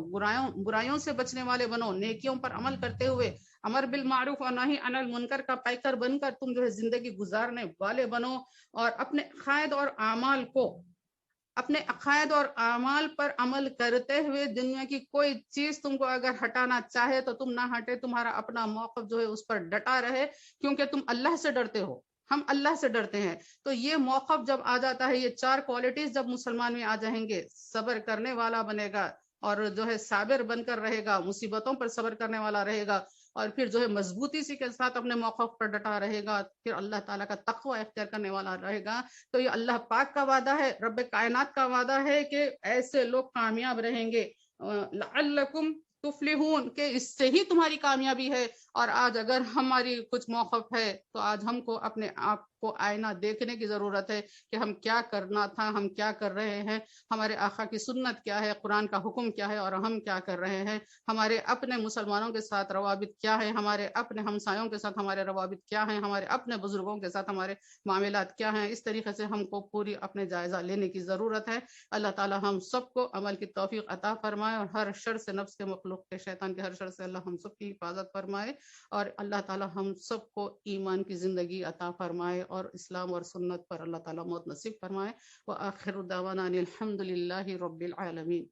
برائیوں سے بچنے والے بنو، نیکیوں پر عمل کرتے ہوئے امر بالمعروف اور نہی عن المنکر کا پیکر بن کر تم جو ہے زندگی گزارنے والے بنو. اور اپنے عقائد اور اعمال پر عمل کرتے ہوئے دنیا کی کوئی چیز تم کو اگر ہٹانا چاہے تو تم نہ ہٹے، تمہارا اپنا موقف جو ہے اس پر ڈٹا رہے، کیونکہ تم اللہ سے ڈرتے ہو، ہم اللہ سے ڈرتے ہیں. تو یہ موقف جب آ جاتا ہے، یہ 4 کوالٹیز جب مسلمان میں آ جائیں گے، صبر کرنے والا بنے گا، اور جو ہے صابر بن کر رہے گا، مصیبتوں پر صبر کرنے والا رہے گا، اور پھر جو ہے مضبوطی سے کے ساتھ اپنے موقف پر ڈٹا رہے گا، پھر اللہ تعالیٰ کا تقوی اختیار کرنے والا رہے گا. تو یہ اللہ پاک کا وعدہ ہے، رب کائنات کا وعدہ ہے کہ ایسے لوگ کامیاب رہیں گے. لعلکم تفلحون، کہ اس سے ہی تمہاری کامیابی ہے. اور آج اگر ہماری کچھ موقف ہے تو آج ہم کو اپنے آپ کو آئینہ دیکھنے کی ضرورت ہے کہ ہم کیا کرنا تھا، ہم کیا کر رہے ہیں، ہمارے آقا کی سنت کیا ہے، قرآن کا حکم کیا ہے، اور ہم کیا کر رہے ہیں. ہمارے اپنے مسلمانوں کے ساتھ روابط کیا ہے، ہمارے اپنے ہمسایوں کے ساتھ ہمارے روابط کیا ہیں، ہمارے اپنے بزرگوں کے ساتھ ہمارے معاملات کیا ہیں. اس طریقے سے ہم کو پوری اپنے جائزہ لینے کی ضرورت ہے. اللہ تعالی ہم سب کو عمل کی توفیق عطا فرمائے، اور ہر شر سے، نفس کے، مخلوق کے، شیطان کے ہر شر سے اللہ ہم سب کی حفاظت فرمائے. اور اللہ تعالی ہم سب کو ایمان کی زندگی عطا فرمائے، اور اسلام اور سنت پر اللہ تعالی موت نصیب فرمائے. وآخر دعوانا الحمد للہ رب العالمین.